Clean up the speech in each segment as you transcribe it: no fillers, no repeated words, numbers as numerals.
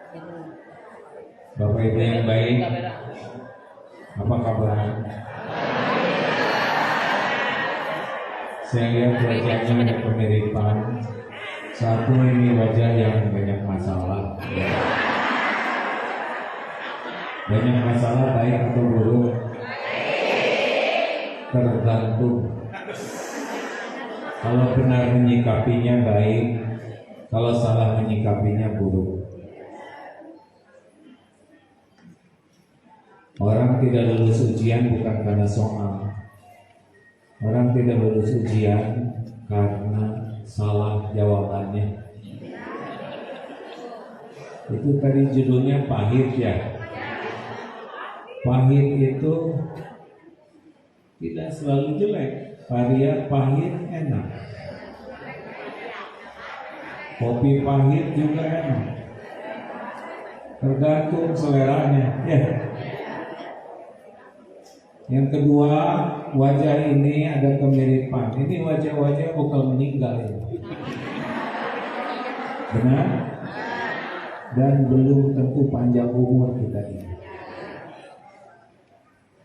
Bapak Ibu yang baik, apa kabar? Saya lihat wajahnya ada kemiripan. Satu ini wajah yang banyak masalah. Banyak masalah baik atau buruk? Tergantung. Kalau benar menyikapinya baik, kalau salah menyikapinya buruk. Orang tidak lulus ujian bukan karena soal. Orang tidak lulus ujian karena salah jawabannya. Itu tadi judulnya pahit ya. Pahit itu tidak selalu jelek. Varian pahit enak. Kopi pahit juga enak. Tergantung seleranya ya. Yang kedua, wajah ini ada kemiripan. Ini wajah-wajah bakal meninggal ya. Benar? Dan belum tentu panjang umur kita ini.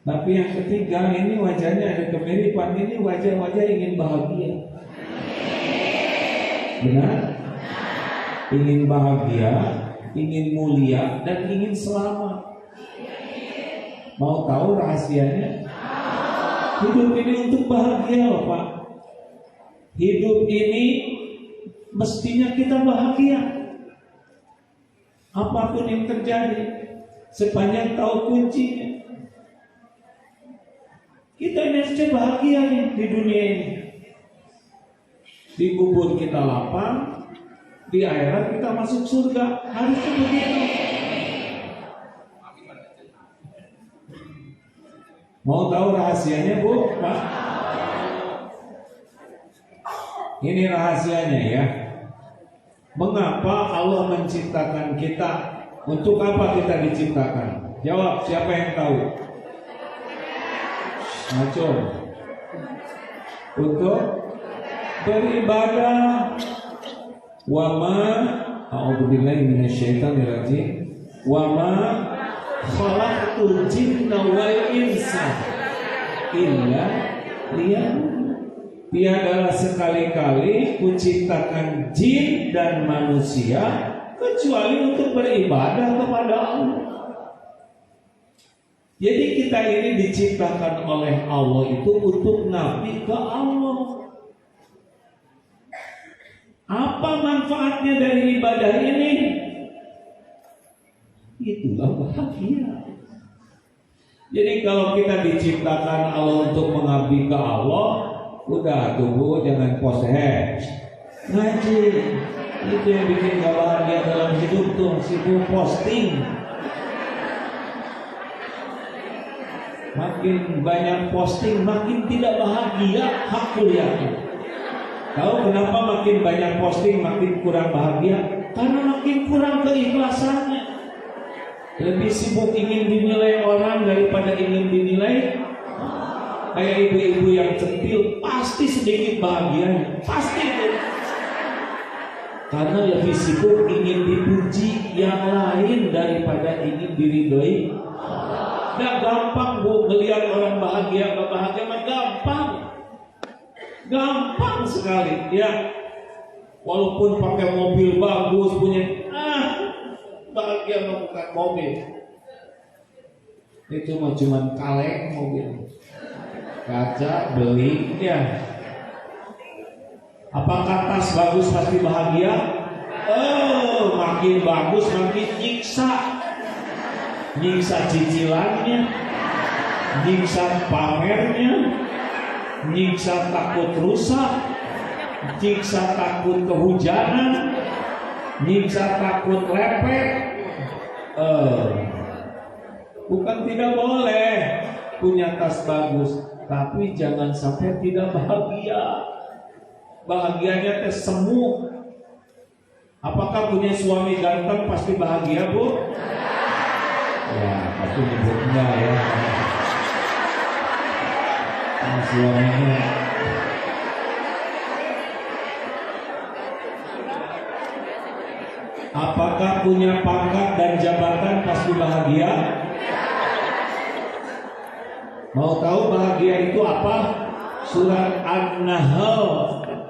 Tapi yang ketiga, ini wajahnya ada kemiripan. Ini wajah-wajah ingin bahagia. Benar? Ingin bahagia, ingin mulia, dan ingin selamat. Mau tahu rahasianya? Hidup ini untuk bahagia loh Pak. Hidup ini mestinya kita bahagia. Apapun yang terjadi, sepanjang tahu kuncinya, kita mesti bahagia nih di dunia ini. Di kubur kita lapang, di akhirat kita masuk surga. Harusnya begitu. Mau tahu rahasianya Bu? Pak? Ini rahasianya ya. Mengapa Allah menciptakan kita? Untuk apa kita diciptakan? Jawab, siapa yang tahu? Macam. Untuk beribadah. Wa ma a'udzubillahi minasyaitonir rajim. Wa ma khalaqtul jinna wal insa illa liya'budun. Tiadalah sekali-kali kuciptakan jin dan manusia kecuali untuk beribadah kepada Allah. Jadi kita ini diciptakan oleh Allah itu untuk nabi ke Allah. Apa manfaatnya dari ibadah ini? Itulah bahagia. Jadi kalau kita diciptakan Allah untuk mengabdi ke Allah, udah tunggu jangan pose ngaji. Itu yang bikin gak bahagia dalam hidup tuh, sibuk posting. Makin banyak posting, makin tidak bahagia. Aku yakin. Tahu kenapa makin banyak posting makin kurang bahagia? Karena makin kurang keikhlasannya. Lebih sibuk ingin dinilai orang daripada ingin dinilai. Kayak ibu-ibu yang centil pasti sedikit bahagianya, pasti itu. Karena lebih sibuk ingin dipuji yang lain daripada ingin diridhoi. Gak gampang Bu melihat orang bahagia, gak bahagia mah gampang. Gampang sekali ya. Walaupun pakai mobil bagus punya, bahagia mah bukan mobil. Itu cuma kaleng mobil. Kaca beli ya. Apakah tas bagus pasti bahagia? Makin bagus makin nyiksa. Nyiksa cicilannya, nyiksa pamernya, nyiksa takut rusak, nyiksa takut kehujanan, nyiksa takut lepek. Bukan tidak boleh punya tas bagus, tapi jangan sampai tidak bahagia. Bahagianya semu. Apakah punya suami ganteng pasti bahagia Bu? Ya, pasti nyebut enggak ya. Suaminya Apakah punya pangkat dan jabatan pasti bahagia? Mau tahu bahagia itu apa? Surat An-Nahl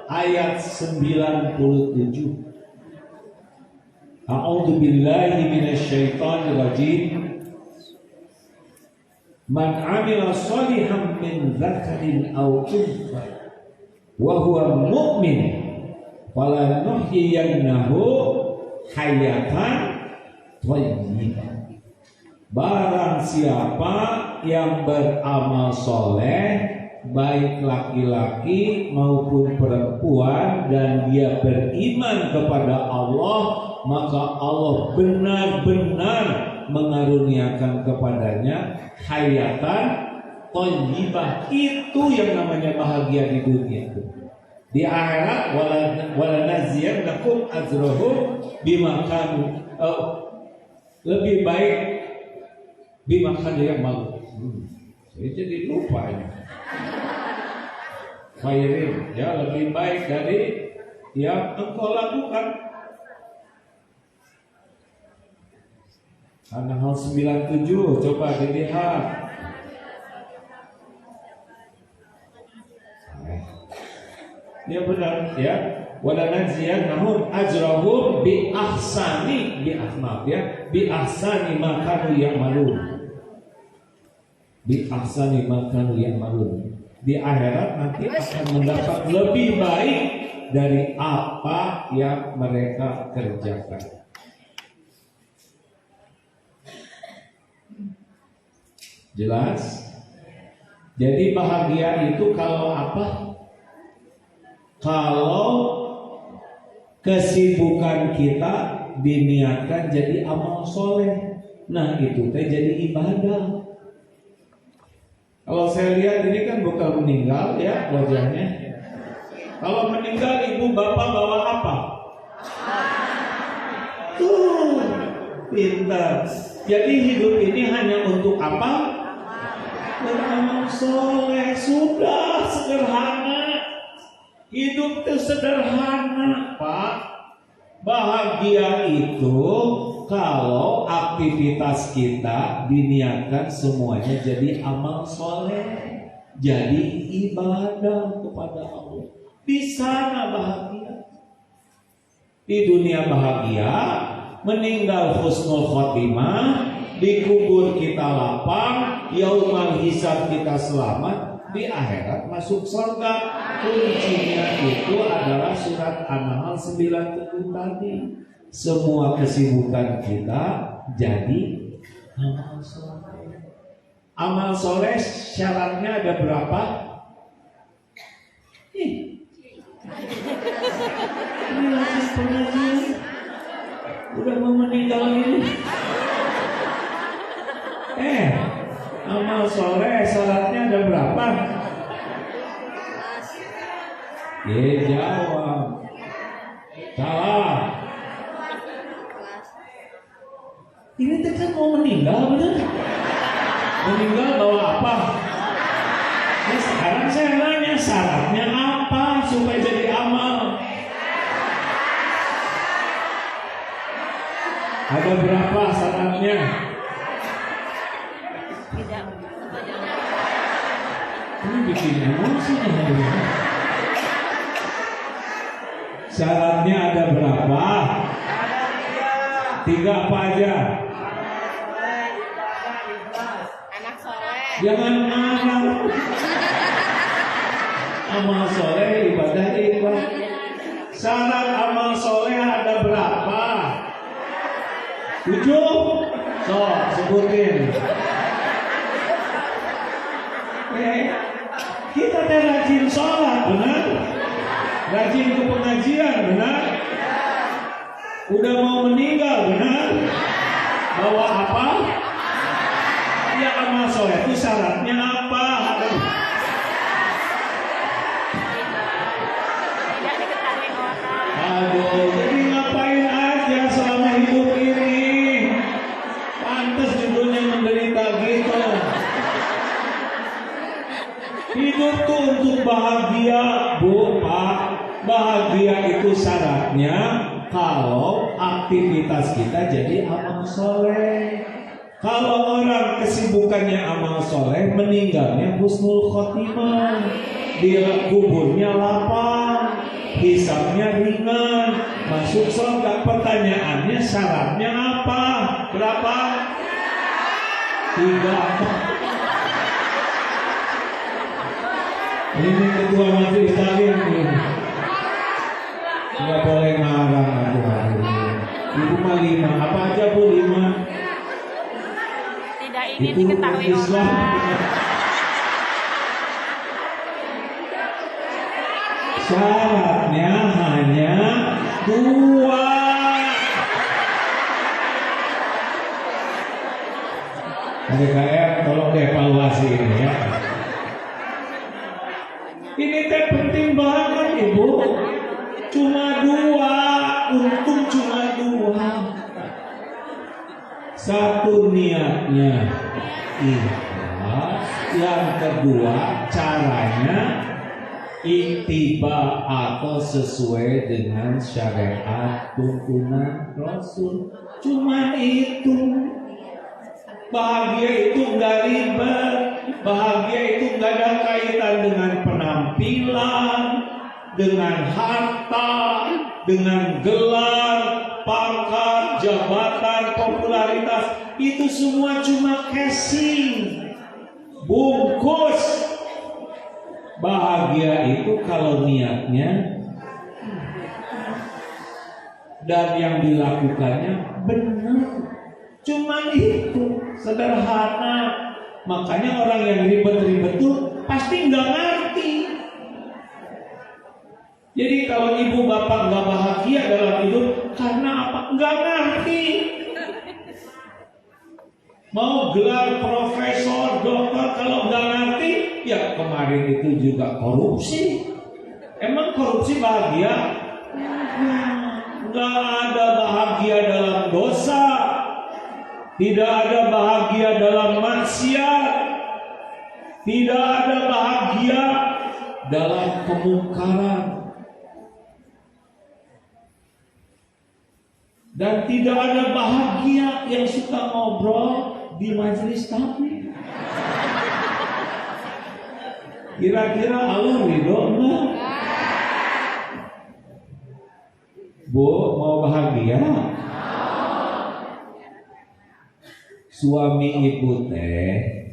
ayat 97. A'udzu billahi minasyaitonir rajim. Man 'amila shalihan min dzakarin aw untha wa huwa mu'min falanuhyiyannahu hayatan thayyibah. Barang siapa yang beramal soleh, baik laki-laki maupun perempuan, dan dia beriman kepada Allah, maka Allah benar-benar mengaruniakan kepadanya hayatan thayyibah. Itu yang namanya bahagia di dunia itu. Di akhirat wala naziyannakum ajrahum bima kanu, lebih baik bima kanu yang malu. Saya jadi lupa ini. Khairin, ya, lebih baik dari yang engkau lakukan. An-Nahl 97, coba dilihat. Ya benar, ya. Wala najziyannahum ajrahum bi ahsani ma kanu ya'malun. Bi ahsani ma kanu ya'malun. Di akhirat nanti akan mendapat lebih baik dari apa yang mereka kerjakan. Jelas? Jadi bahagia itu kalau apa? Kalau kesibukan kita diniatkan jadi amal soleh, nah itu teh jadi ibadah. Kalau saya lihat ini kan bukan meninggal ya wajahnya. Kalau meninggal ibu bapak bawa apa? Tuh, pintar. Jadi hidup ini hanya untuk apa? Beramal soleh. Sudah sederhana. Hidup itu sederhana, Pak. Bahagia itu kalau aktivitas kita diniatkan semuanya jadi amal soleh, jadi ibadah kepada Allah. Di sana bahagia. Di dunia bahagia, meninggal husnul khotimah, dikubur kita lapang, yaumal hisab kita selamat. Di akhirat masuk surga. Kuncinya itu adalah surat An-Nahl 97 tadi. Semua kesibukan kita jadi amal soleh. Amal soleh syaratnya ada berapa? Ini lagi pengajian udah mau meninggal ini. Amal soleh syaratnya ada berapa? Jawab. Salah. Ini teh kan mau meninggal, bener? Meninggal bawa apa? Nah, sekarang saya nanya syaratnya apa supaya jadi amal? Ada berapa syaratnya? Ini bikin emosi nih. Syaratnya ada berapa? 3 apa aja? Anak soleh. Jangan anak. Amal soleh, ibadah ibadah. Syarat amal soleh ada berapa? 7? So, sebutin. Kita rajin sholat, benar? Rajin ke pengajian, benar? Udah mau meninggal, benar? Bawa apa? Ya amal soleh itu syaratnya apa? Aduh, jadi ngapain aja selama hidup ini? Pantas judulnya menderita gitu. Hidup tuh untuk bahagia, Bu, Pak. Bahagia itu syaratnya kalau aktivitas kita jadi amal soleh. Kalau orang kesibukannya amal soleh, meninggalnya husnul khotimah, dia kuburnya lapang, hisabnya ringan, masuk surga. Pertanyaannya syaratnya apa? Berapa? 3. Ini ketua majelis taklim ini. Nggak boleh ngarang aturan. Ibu mah 5. Apa aja Bu 5? Tidak ingin diketahui orang. Syaratnya hanya 2. KDKR tolong dievaluasi ini ya. Ini teh penting banget Ibu. Cuma 2, untung cuma 2. Satu niatnya ikhlas, yang kedua caranya ittiba atau sesuai dengan syariat tuntunan Rasul. Cuma itu. Bahagia itu nggak ribet, bahagia itu nggak ada kaitan dengan penampilan, dengan harta, dengan gelar, pangkat, jabatan, popularitas. Itu semua cuma casing, bungkus. Bahagia itu kalau niatnya dan yang dilakukannya benar. Cuma itu, sederhana. Makanya orang yang ribet-ribet tuh pasti nggak ngerti. Jadi kalau ibu bapak nggak bahagia dalam hidup karena apa? Nggak ngerti. Mau gelar profesor, dokter, kalau nggak ngerti, ya kemarin itu juga korupsi. Emang korupsi bahagia? Nggak ada bahagia dalam dosa. Tidak ada bahagia dalam maksiat. Tidak ada bahagia dalam kemungkaran. Dan tidak ada bahagia yang suka ngobrol di majelis taklim. Kira-kira Allah ridho enggak? Bu, mau bahagia? Suami ibu teh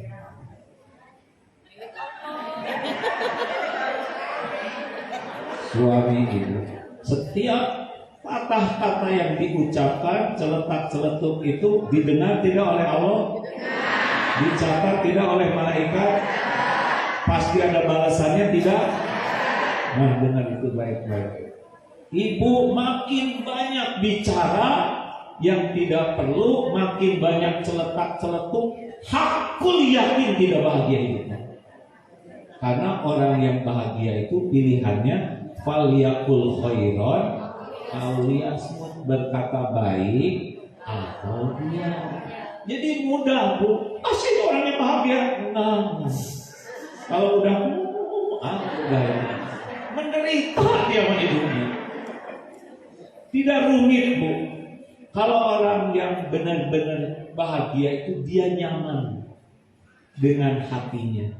setiap patah kata yang diucapkan celetak-celetuk itu didengar tidak oleh Allah, dicatat tidak oleh malaikat, pasti ada balasannya tidak. Nah, dengar itu baik-baik. Ibu makin banyak bicara yang tidak perlu, makin banyak celetak-celetuk, hakul yakin tidak bahagia hidupnya. Karena orang yang bahagia itu pilihannya falyakul khairan aw liyasmut, berkata baik atau diam. Jadi mudah Bu, asik orang yang bahagia. Nah, kalau udah udah menderita dia sama hidupnya. Tidak rumit Bu. Kalau orang yang benar-benar bahagia itu dia nyaman dengan hatinya.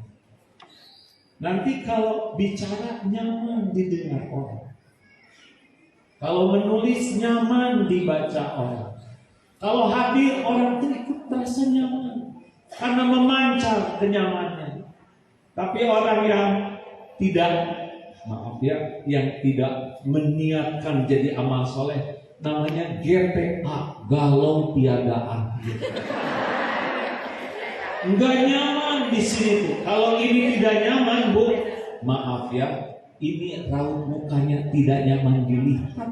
Nanti kalau bicara nyaman didengar orang. Kalau menulis nyaman dibaca orang. Kalau hadir orang itu ikut terasa nyaman karena memancar kenyamanannya. Tapi orang yang tidak, maaf ya, yang tidak meniatkan jadi amal soleh, namanya GTA, galau tiada akhir. Enggak nyaman di sini tuh. Kalau ini tidak nyaman Bu, maaf ya, ini raut mukanya tidak nyaman dilihat.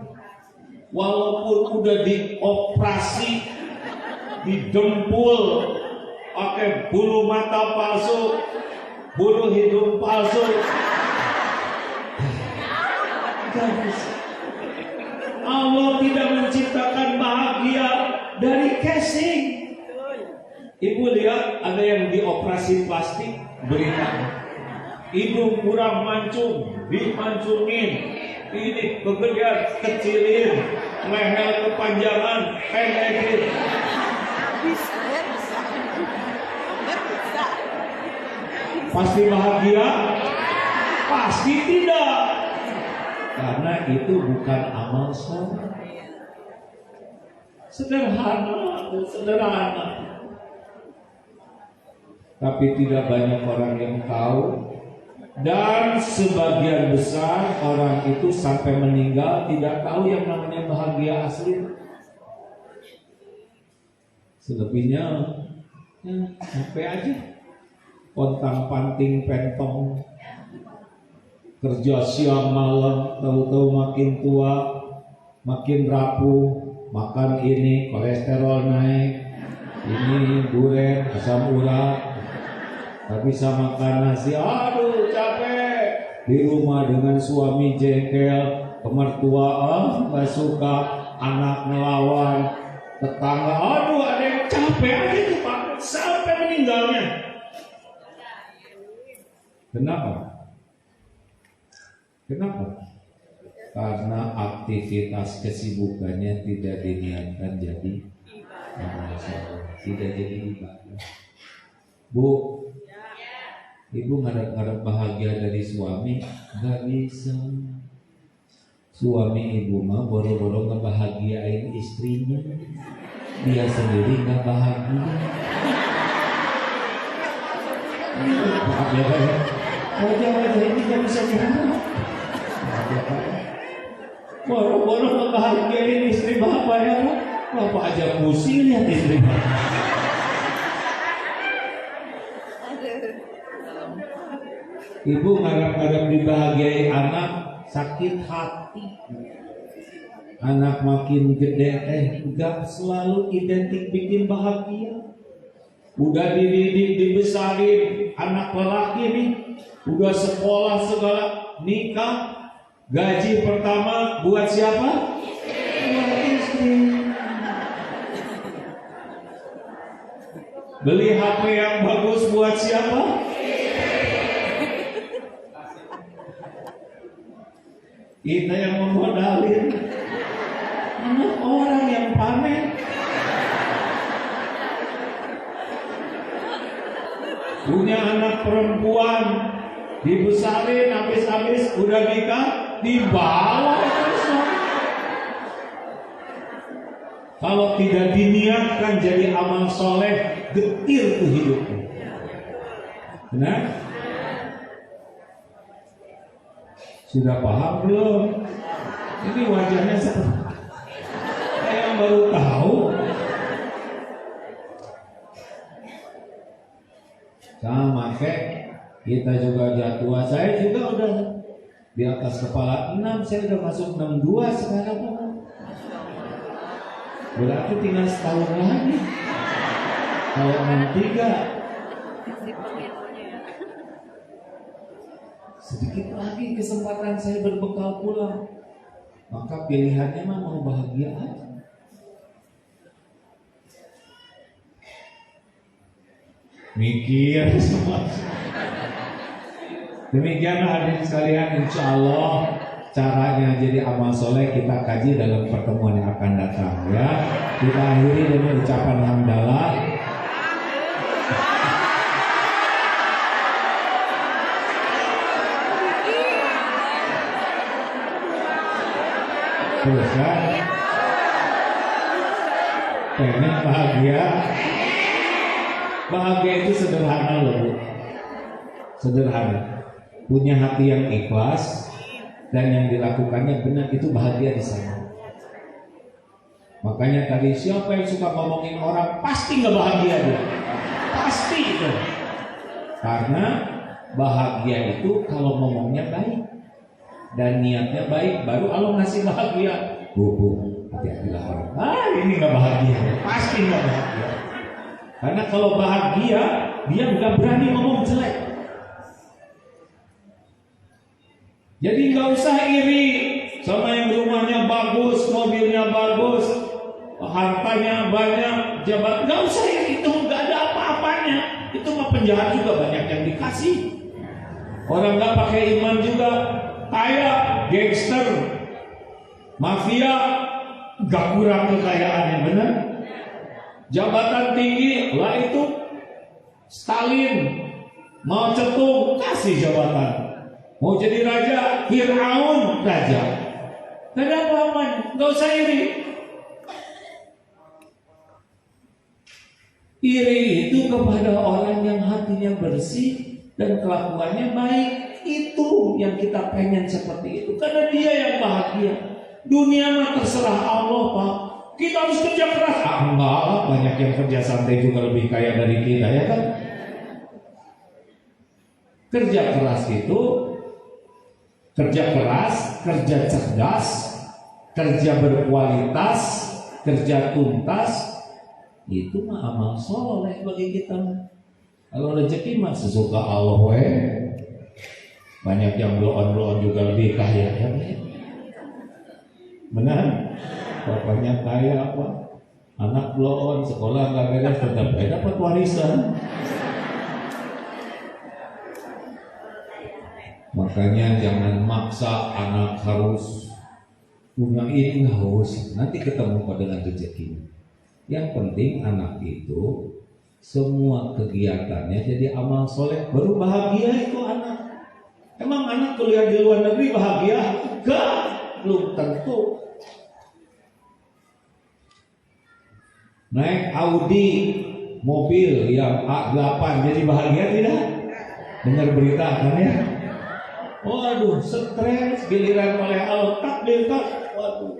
Walaupun udah dioperasi, didempul, pakai bulu mata palsu, bulu hidung palsu, gak bisa. Allah tidak menciptakan bahagia dari casing. Ibu lihat ada yang dioperasi plastik, berita hidung kurang mancung, dimancungin, ini kegedean, kecilin, leher kepanjangan, pendek. Pasti bahagia? Pasti tidak. Karena itu bukan amal soleh. Sederhana. Tapi tidak banyak orang yang tahu. Dan sebagian besar orang itu sampai meninggal tidak tahu yang namanya bahagia asli. Selebihnya sampai aja pontang-panting pentong, kerja siang malam, tahu-tahu makin tua, makin rapuh, makan ini kolesterol naik, ini duren, asam urat. Tak bisa makan nasi, aduh capek. Di rumah dengan suami jengkel, pemertua nggak suka, anak ngelawan, tetangga, aduh ada yang capek aja itu Pak, sampai meninggalnya. Kenapa? Karena aktivitas kesibukannya tidak diniatkan jadi amal soleh, tidak jadi ibadah. Bu, ibu ngarep-ngarep bahagia dari suami, nggak bisa. Suami ibu mah boro-boro ngebahagiain istrinya, dia sendiri nggak bahagia. Wajah-wajah ini nggak bisa diharap. Boro-boro ngebahagiain istri bapak ya, bapak aja pusing lihat istri bapak. Ibu ngarap-ngarap dibahagiai anak, sakit hati. Anak makin gede gak selalu identik bikin bahagia. Udah dididik, dibesarin, anak lelaki nih, udah sekolah segala, nikah, gaji pertama buat siapa? Buat istri. Beli HP yang bagus buat siapa? Kita yang memodalin. Anak orang yang pamer. Punya anak perempuan, dibesarin habis-habis, udah nikah, dibawa terus. Kalau tidak diniatkan jadi amal soleh, getir tuh hidupnya. Benar? Sudah paham belum? Ini wajahnya seperti saya yang baru tahu. Sama kayak kita juga jadwal. Saya juga udah di atas kepala 6, saya udah masuk 62 sekarang. Berarti tinggal setahun lagi. Kalau 63 sedikit lagi kesempatan saya berbekal pulang. Maka pilihannya mah mau bahagia aja. Mikir semua. Demikian hadirin sekalian, insya Allah caranya jadi amal soleh kita kaji dalam pertemuan yang akan datang ya. Kita akhiri dengan ucapan hamdalah. Terus kan? Pengen bahagia. Bahagia itu sederhana loh Bu. Sederhana. Punya hati yang ikhlas dan yang dilakukannya benar, itu bahagia di sana. Makanya tadi siapa yang suka ngomongin orang pasti nggak bahagia dia. Pasti itu. Karena bahagia itu kalau ngomongnya baik dan niatnya baik, baru Allah ngasih bahagia. Bu, hati-hatilah orang. Ini nggak bahagia, pasti nggak bahagia. Karena kalau bahagia, dia nggak berani ngomong jelek. Jadi nggak usah iri sama yang rumahnya bagus, mobilnya bagus, hartanya banyak, jabat. Nggak usah iri, itu nggak ada apa-apanya. Itu mah penjahat juga banyak yang dikasih. Orang nggak pakai iman juga kaya, gangster, mafia, Gak kurang kekayaannya, benar. Jabatan tinggi lah itu Stalin mau cetung kasih jabatan, mau jadi raja Fir'aun raja. Gak ada apa-apa, gak usah iri. Iri itu kepada orang yang hatinya bersih dan kelakuannya baik. Itu yang kita pengen seperti itu, karena dia yang bahagia. Dunia mah terserah Allah, Pak. Kita harus kerja keras. Enggak lah, banyak yang kerja santai juga lebih kaya dari kita, ya kan? Kerja keras itu kerja keras, kerja cerdas, kerja berkualitas, kerja tuntas, itu mah amal soleh bagi kita. Kalau rezeki mah sesuka Allah we. Banyak yang bloon juga lebih kaya, ya. Benar? Bapaknya kaya apa? Anak bloon, sekolah nggak beres, tetap dapat warisan. Makanya jangan maksa anak harus punya ini, harus nanti ketemu dengan rezeki. Yang penting anak itu semua kegiatannya jadi amal soleh, baru bahagia itu anak. Emang anak kuliah di luar negeri bahagia? Enggak, belum tentu. Naik Audi mobil yang A8 jadi bahagia tidak? Dengar berita kan ya? Waduh, stres giliran oleh Allah takdir tak. Waduh,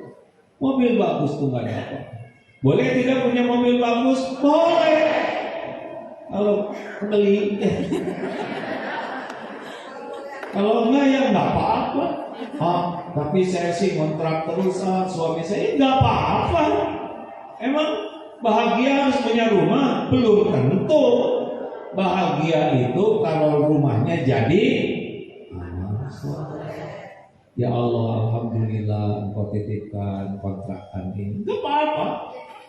mobil bagus tuh nggak apa. Boleh tidak punya mobil bagus? Boleh. Kalau beli, kalau enggak ya nggak apa-apa. Tapi saya sih kontrak terus, suami saya nggak apa-apa. Emang bahagia harus punya rumah? Belum tentu. Bahagia itu kalau rumahnya jadi ya Allah, alhamdulillah engkau titipkan kontrakan ini. Gak apa-apa,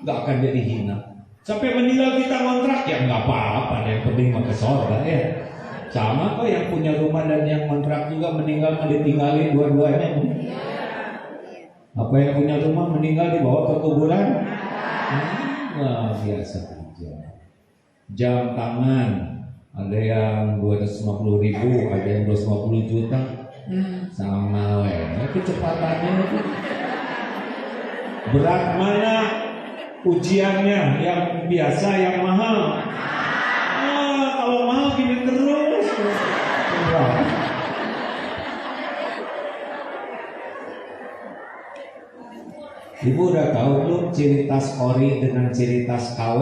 gak akan jadi hina. Sampai meninggal kita kontrak ya gak apa-apa, yang penting mah ke surga ya. Sama kok yang punya rumah dan yang kontrak juga meninggal ditinggalin dua-duanya. Apa yang punya rumah meninggal dibawa ke kuburan? Nah, biasa aja. Jam tangan ada yang 250.000, ada yang 250 juta. Sama kecepatannya itu. Berat mana ujiannya, yang biasa yang mahal? Kalau mahal gini terus. Ibu udah tahu belum ciri tas ori dengan ciri tas KW?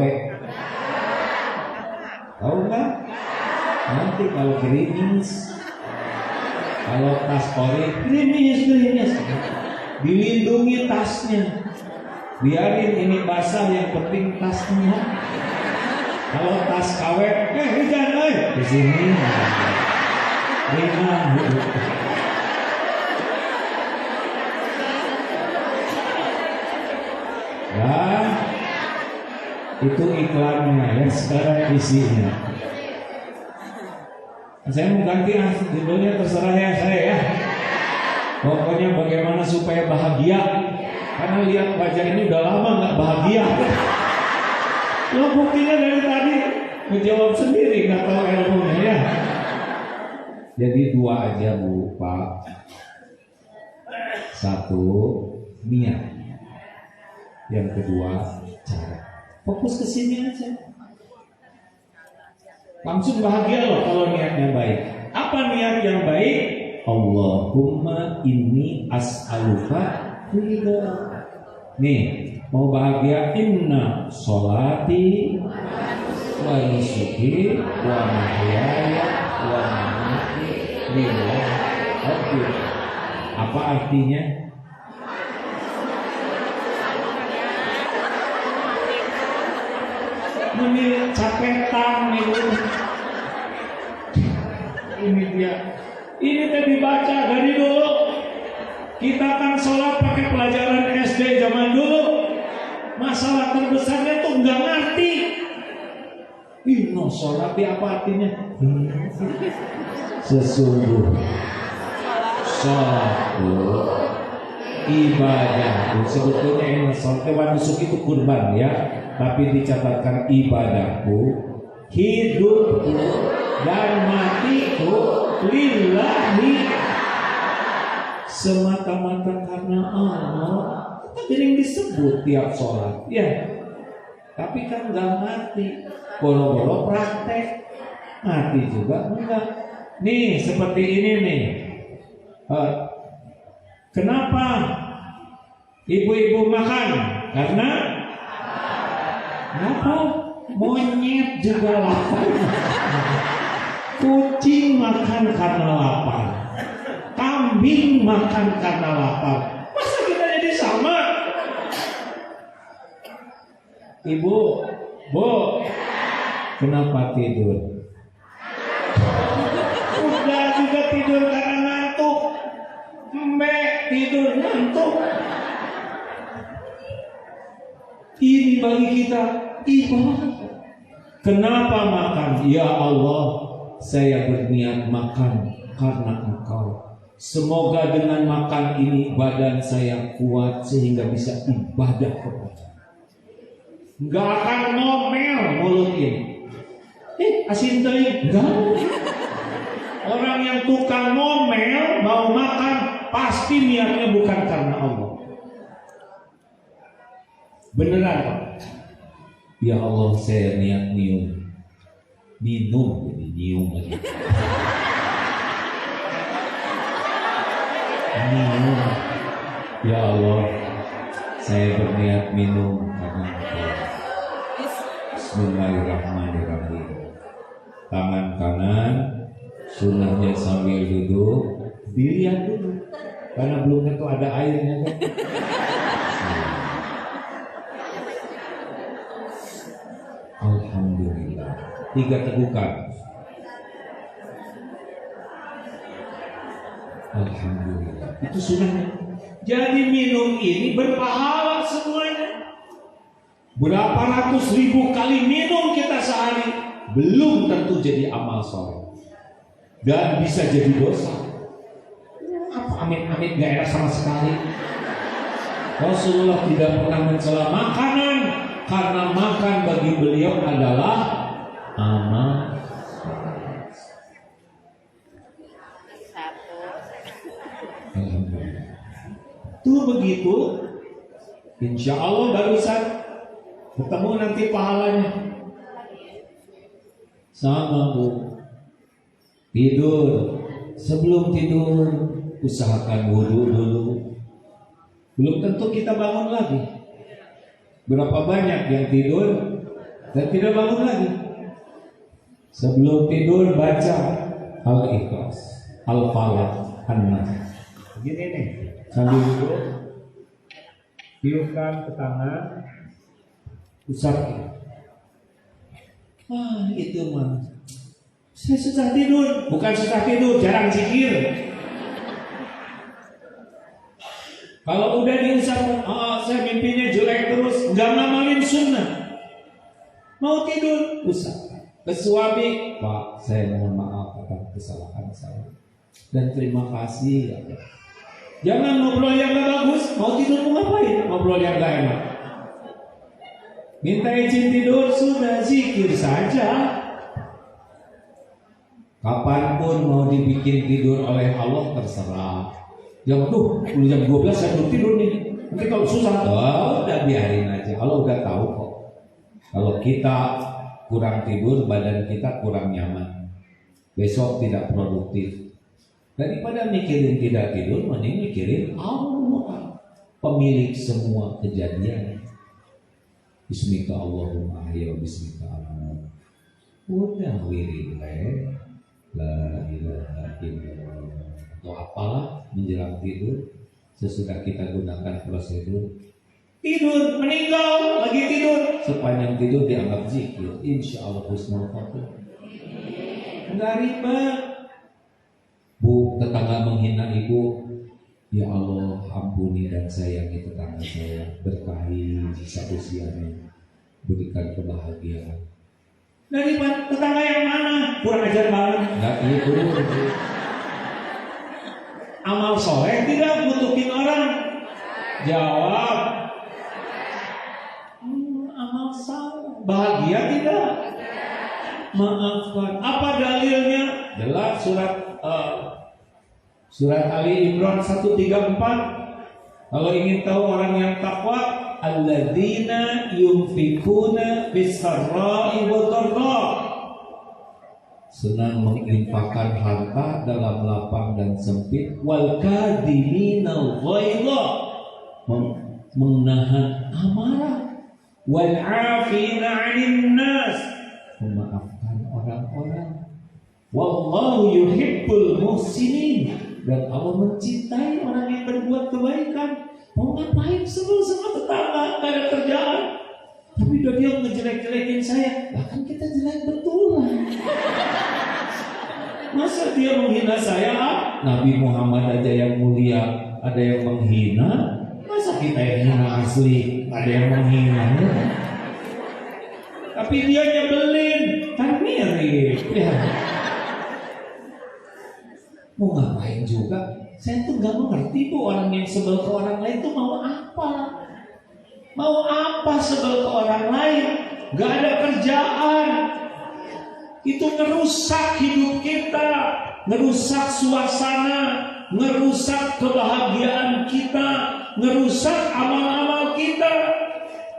Tahu nggak? Nanti kalau gerimis, kalau tas ori gerimis, dilindungi tasnya. Biarin ini basah, yang penting tasnya. Kalau tas KW, hujan, di sini. Ringan. Nah, itu iklannya ya, sekarang isinya. Saya mau ganti judulnya, terserah ya saya ya. Pokoknya bagaimana supaya bahagia. Karena lihat wajah ini udah lama nggak bahagia. Lo buktinya dari tadi menjawab sendiri, nggak tahu ilmunya ya. Jadi dua aja Bu, Pak. Satu, niat. Yang kedua, cara. Fokus ke sini aja. Langsung bahagia loh kalau niatnya baik. Apa niat yang baik? Allahumma inni as'aluka ridha. Nih, mau bahagia, inna sholati wa nusuki wa mahyaya wa mamati lillahi rabbil alamin. Apa artinya? Ini capetan ini dia. Ini tadi dibaca dari dulu. Kita kan sholat pakai pelajaran SD zaman dulu. Masalah terbesarnya tuh nggak ngerti. Inna sholati apa artinya? Sesungguhnya sholatku ibadahku. Sebetulnya yang hewan nusuk itu kurban ya, tapi dicatatkan ibadahku, hidupku dan matiku lillahi, semata-mata karena Allah. Jadi disebut tiap sholat ya, tapi kan nggak mati, bolo-bolo praktek mati juga enggak. Nih seperti ini nih. Kenapa ibu-ibu makan? Karena apa? Monyet juga lapar. Kucing makan karena lapar. Kambing makan karena lapar. Masa kita jadi sama? Ibu, Bu, kenapa tidur? Udah juga tidur karena ngantuk. Mbak tidur ngantuk. Ini bagi kita ibadah. Kenapa makan? Ya Allah, saya berniat makan karena Engkau. Semoga dengan makan ini badan saya kuat sehingga bisa ibadah kepada. Enggak akan ngomel mulut ini. Asin teh enggak. Orang yang tukang ngomel mau makan pasti niatnya bukan karena Allah. Beneran Pak? Ya Allah, saya niat minum jadi nyium lagi. Minum. Ya Allah, saya berniat minum karena Engkau. Bismillahirrahmanirrahim. Tangan kanan, sunahnya sambil duduk, dilihat dulu, karena belum tentu ada airnya kan. Alhamdulillah. 3 tegukan. Alhamdulillah. Itu sunahnya. Jadi minum ini berpahala semuanya. Berapa ratus ribu kali minum kita sehari, belum tentu jadi amal soleh dan bisa jadi dosa. Apa amit-amit gak enak sama sekali. Rasulullah tidak pernah mencela makanan karena makan bagi beliau adalah amal. Alhamdulillah. Tuh begitu, insya Allah barusan ketemu nanti pahalanya. Sama Bu, tidur, sebelum tidur usahakan wudhu dulu. Belum tentu kita bangun lagi. Berapa banyak yang tidur dan tidak bangun lagi. Sebelum tidur baca Al-Ikhlas, Al-Falaq, An-Nas. Begini nih, sambil duduk, tiupkan ke tangan, usapkan. Wah, itu mah saya susah tidur. Bukan susah tidur, jarang zikir. Kalau udah diusap, saya mimpinya jelek terus, nggak ngamalin sunnah. Mau tidur, usap. Ke suami, Pak, saya mohon maaf atas kesalahan saya dan terima kasih ya. Jangan ngobrol yang gak bagus. Mau tidur mau ngapain? Ngobrol yang gak enak. Minta izin tidur, sudah zikir saja. Kapanpun mau dibikin tidur oleh Allah terserah. Jam jam 12 saya belum tidur nih. Nanti kalau susah, udah biarin aja. Allah udah tahu kok. Kalau kita kurang tidur, badan kita kurang nyaman. Besok tidak produktif. Daripada mikirin tidak tidur, mending mikirin Allah, pemilik semua kejadian. Bismika Allahumma ahya wa bismika amut. Udah wirid la ilaha illallah. Atau apalah menjelang tidur, sesudah kita gunakan prosedur. Tidur, meninggal, lagi tidur. Sepanjang tidur dianggap zikir. Insya Allah husnul khotimah. Enggak ribet. Bu, tetangga menghina ibu, ya Allah ampuni dan sayangi tetangga saya, berkahi sisa usianya, berikan kebahagiaan. Dari tetangga yang mana? Kurang ajar banget. Enggak gitu. Amal soleh tidak butuhin orang. Jawab. Amal saleh. Bahagia tidak? Maafkan. Apa dalilnya? Jelas surat Ali Imran 134. Kalau ingin tahu orang yang takwa, alladzina yunfikuna bis-sarra'i wad-dharra, senang menginfakkan harta dalam lapang dan sempit, wal kadhiminal ghaidha, menahan amarah, wal 'afina 'anil nas, memaafkan orang-orang, wallahu yuhibbul muhsinin, dan Allah mencintai orang yang berbuat kebaikan. Mau ngapain sebel sama tetangga, gak ada kerjaan, tapi udah dia ngejelek-jelekin saya, bahkan kita jelek betulan. Masa dia menghina saya? Nabi Muhammad aja yang mulia ada yang menghina, masa kita yang hina asli ada yang menghina? Tapi dia nyebelin, kan mirip ya. Mau ngapain juga? Saya tuh gak mengerti tuh orang yang sebel ke orang lain tuh mau apa? Mau apa sebel ke orang lain? Gak ada kerjaan. Itu ngerusak hidup kita, ngerusak suasana, ngerusak kebahagiaan kita, ngerusak amal-amal kita.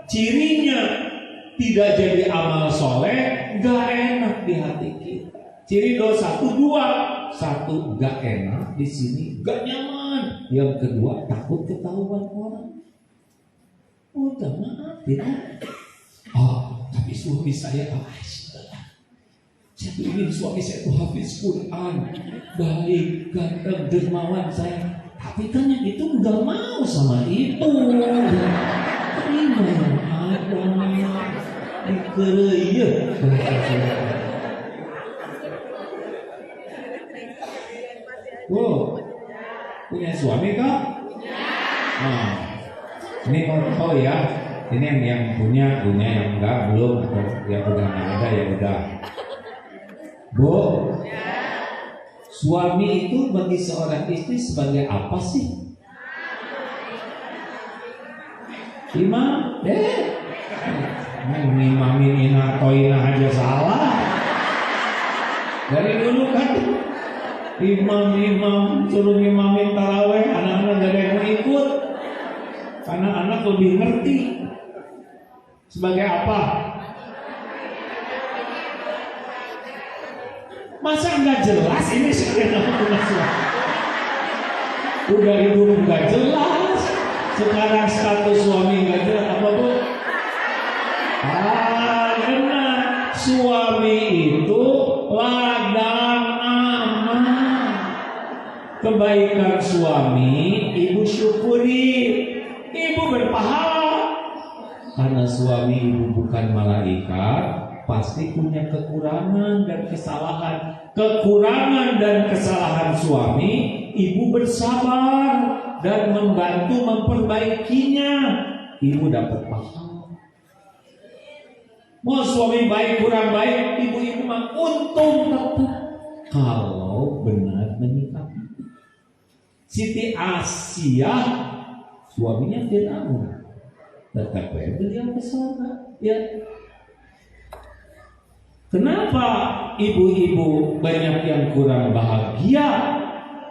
Cirinya tidak jadi amal soleh, gak enak di hati kita. Ciri dosa itu dua. Satu, gak enak di sini, gak nyaman. Yang kedua, takut ketahuan orang. Udah maafin. Tapi suami saya saya ingin suami saya itu hafiz Quran, baik, ganteng, dermawan saya. Tapi kan yang itu gak mau sama ibu. Terima yang ada dikerja. Punya suami kah? Nah, ini mau tahu ya. Ini yang punya yang enggak belum, atau yang udah nggak ada ya udah. Bu, suami itu bagi seorang istri sebagai apa sih? Imam, ngimamin inatoina aja salah. Dari dulu kan imam suruh imamin taraweh, anak-anak gak ada yang mau ikut karena anak lebih ngerti. Sebagai apa? Masa nggak jelas ini sekarang udah ibu nggak jelas, sekarang status suami nggak jelas apa bu? Karena suami itu ladang amal. Kebaikan suami ibu syukuri, ibu berpahala. Karena suami ibu bukan malaikat, pasti punya kekurangan dan kesalahan. Kekurangan dan kesalahan suami, ibu bersabar dan membantu memperbaikinya. Ibu dapat pahala. Mau suami baik kurang baik, ibu-ibu mah untung tetap kalau benar menyikapi. Siti Asia suaminya Fir'aun, tetap beliau ke surga. Ya. Kenapa ibu-ibu banyak yang kurang bahagia?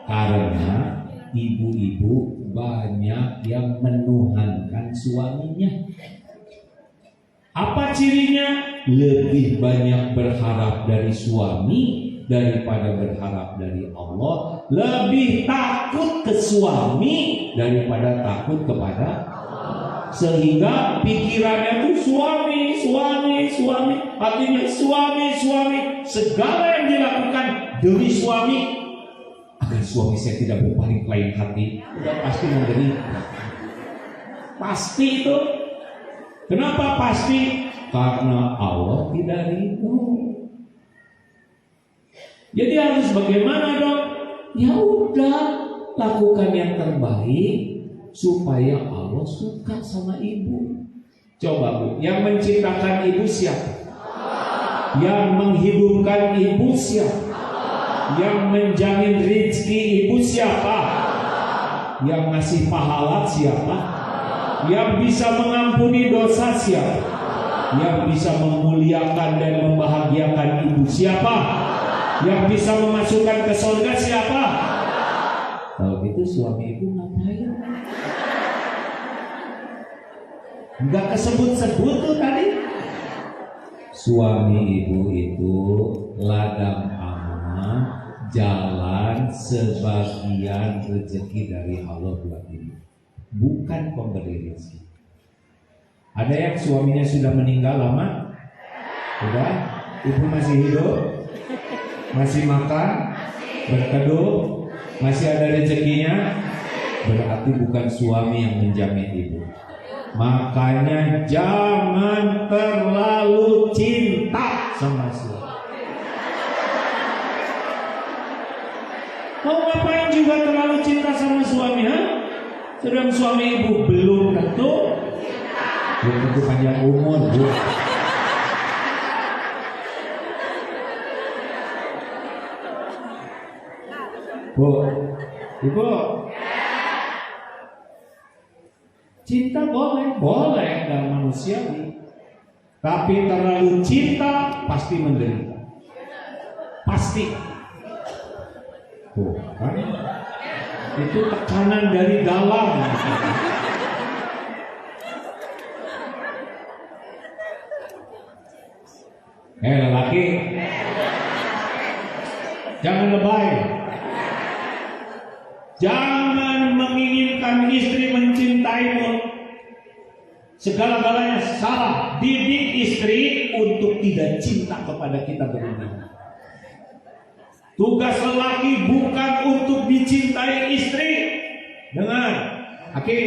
Karena ibu-ibu banyak yang menuhankan suaminya. Apa cirinya? Lebih banyak berharap dari suami daripada berharap dari Allah. Lebih takut ke suami daripada takut kepada Allah. Sehingga pikirannya tuh suami. Artinya suami. Segala yang dilakukan demi suami, agar suami saya tidak berpaling ke lain hati. Udah pasti menderita. Pasti itu. Kenapa pasti? Karena Allah tidak ridho. Jadi harus bagaimana dong? Ya udah, lakukan yang terbaik supaya Allah suka sama ibu. Coba bu, yang menciptakan ibu siapa? Yang menghidupkan ibu siapa? Yang menjamin rezeki ibu siapa? Yang ngasih pahala siapa? Yang bisa mengampuni dosa siapa? Yang bisa memuliakan dan membahagiakan ibu siapa? Yang bisa memasukkan ke surga siapa? Kalau gitu suami ibu ngapain? Enggak kesebut-sebut tuh tadi. Suami ibu itu ladang amanah, jalan sebagian rezeki dari Allah buat ibu, bukan pemberi rezeki. Ada yang suaminya sudah meninggal lama, sudah, ibu masih hidup, masih makan, berteduh, masih ada rezekinya, berarti bukan suami yang menjamin ibu. Makanya jangan terlalu cinta sama suami. Mau ngapain juga terlalu cinta sama suami, ha? Sedang suami ibu belum tentu panjang umur, Bu. Bu, ibu, cinta boleh dalam manusiawi, tapi terlalu cinta pasti menderita, pasti. Tuh, kan? Itu tekanan dari dalam. Lelaki, jangan lebay. Jangan menginginkan istri mencintaimu. Segala-galanya salah. Didik istri untuk tidak cinta kepada kita berdua. Tugas lelaki bukan untuk dicintai istri. Dengar, Aki.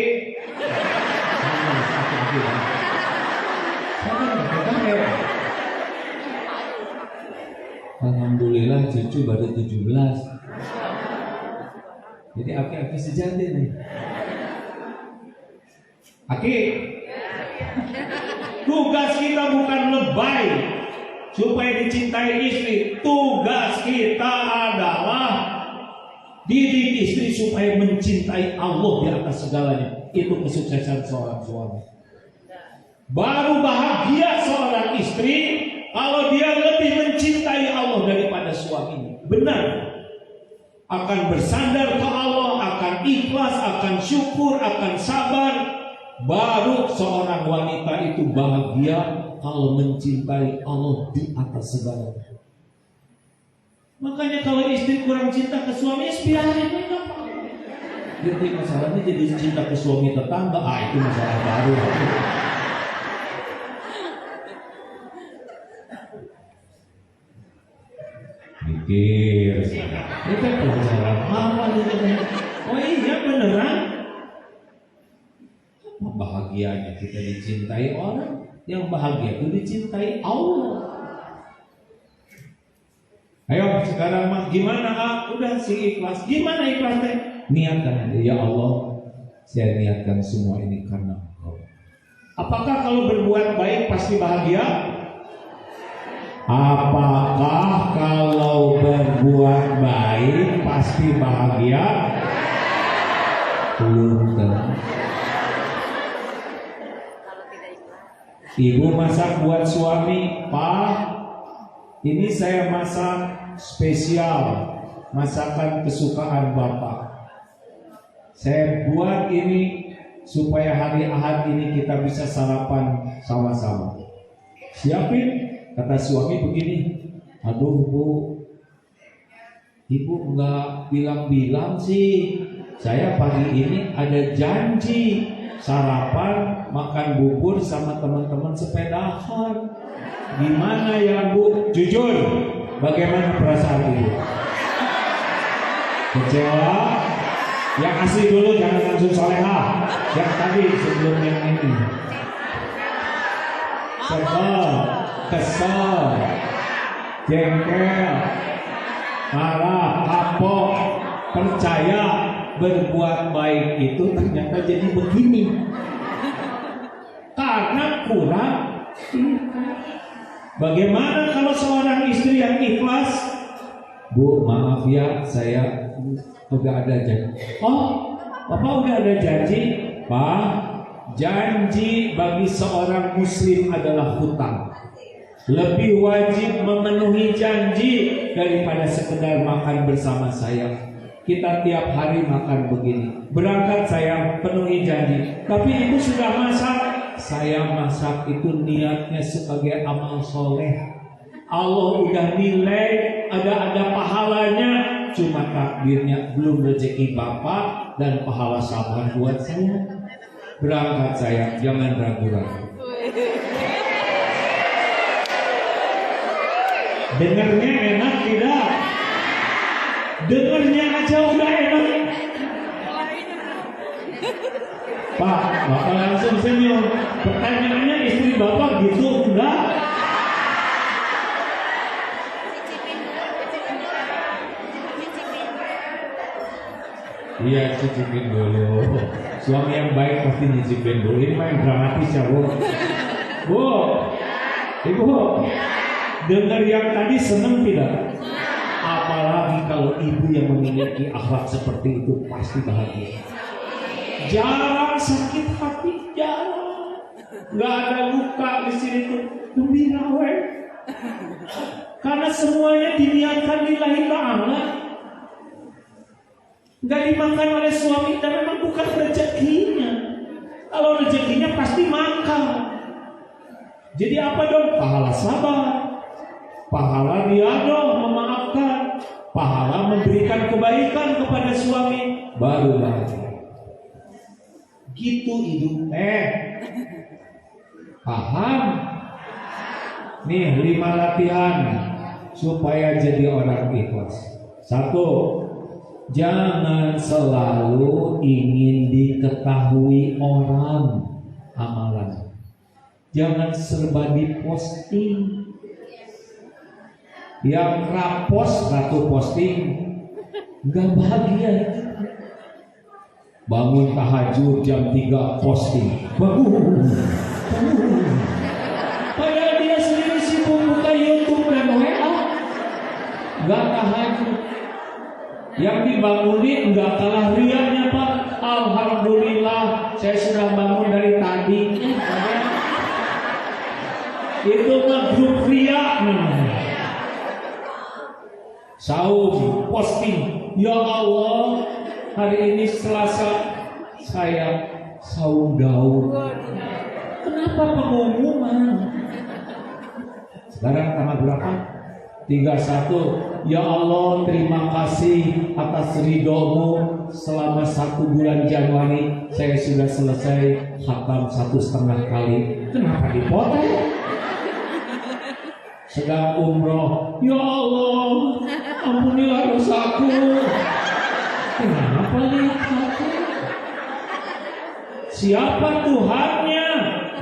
Alhamdulillah cucu baru 17. Jadi aki-aki sejati nih. Aki, tugas kita bukan lebay supaya dicintai istri. Tugas kita adalah didik istri supaya mencintai Allah di atas segalanya. Itu kesuksesan seorang suami. Baru bahagia seorang istri kalau dia lebih mencintai Allah daripada suaminya. Benar. Akan bersandar ke Allah, akan ikhlas, akan syukur, akan sabar. Baru seorang wanita itu bahagia kalau mencintai Allah di atas segalanya. Makanya kalau istri kurang cinta ke suami, biarin aja. Jadi masalahnya jadi cinta ke suami tetangga, itu masalah baru. Mikir, itu pelajaran apa nih? Oh iya beneran. Apa bahagianya kita dicintai orang? Yang bahagia itu dicintai Allah. Ayo sekarang mah gimana? Udah sih ikhlas. Gimana ikhlasnya? Niatkan aja, ya Allah, saya niatkan semua ini karena Engkau. Apakah kalau berbuat baik pasti bahagia? Apakah kalau berbuat baik pasti bahagia? Belum tentu. Ibu masak buat suami, Pak, ini saya masak spesial, masakan kesukaan Bapak. Saya buat ini supaya hari Ahad ini kita bisa sarapan sama-sama. Siapin. Kata suami begini, aduh Bu, Ibu nggak bilang-bilang sih. Saya pagi ini ada janji sarapan makan bubur sama teman-teman sepedahan. Gimana ya Bu? Jujur, bagaimana perasaan Ibu? Kecewa? Yang asli dulu, jangan langsung soleha. Yang tadi sebelum yang ini. Kesel, jengkel, marah, kapok. Percaya berbuat baik itu ternyata jadi begini karena kurang ikhlas. Bagaimana kalau seorang istri yang ikhlas? Bu, maaf ya, saya udah ada janji. Oh, Bapak udah ada janji? Pak, janji bagi seorang muslim adalah hutang. Lebih wajib memenuhi janji daripada sekedar makan bersama saya. Kita tiap hari makan begini. Berangkat saya penuhi janji, tapi ibu sudah masak. Saya masak itu niatnya sebagai amal soleh. Allah udah nilai, ada pahalanya. Cuma takdirnya belum rezeki bapak dan pahala sabar buat saya. Berangkat saya, jangan ragu-ragu. Dengarnya enak tidak? Dengarnya aja udah enak. Pak, bapak langsung senyum. Pertanyaannya istri bapak gitu enggak? Iya, cicipin dulu. Suami yang baik pasti nyicipin dulu. Ini main dramatis ya, Bu. Bu, Ibu, dengar yang tadi senang tidak? Apalagi kalau ibu yang memiliki akhlak seperti itu pasti bahagia. Jarang sakit hati, jarang. Nggak ada luka di sini tuh, gembira weh. Karena semuanya diniatkan lillahi ta'ala. Nggak dimakan oleh suami dan memang bukan rezekinya. Kalau rezekinya pasti makan. Jadi apa dong? Pahala sabar, pahala riado memaafkan, pahala memberikan kebaikan kepada suami, baru bahagia. Gitu hidup. Paham? Nih 5 latihan supaya jadi orang ikhlas. 1. Jangan selalu ingin diketahui orang amalan. Jangan serba diposting. Yang rapos ratu posting, nggak bahagia. Bangun tahajud jam 3 posting, bangun. Padahal dia sendiri sibuk buka YouTube dan WA, nggak tahajud. Yang dibangunin nggak kalah riaknya Pak. Alhamdulillah saya sudah bangun dari tadi. Itu mah grup riak namanya. Saum posting, ya Allah hari ini Selasa saya saum daun. Kenapa pengumuman? Sekarang tanggal berapa? 31. Ya Allah terima kasih atas ridhomu. Selama 1 bulan Januari saya sudah selesai khatam 1,5 kali. Kenapa dipotong? Sedang umroh, ya Allah ampunilah dosaku. Kenapa lihat aku? Siapa Tuhannya?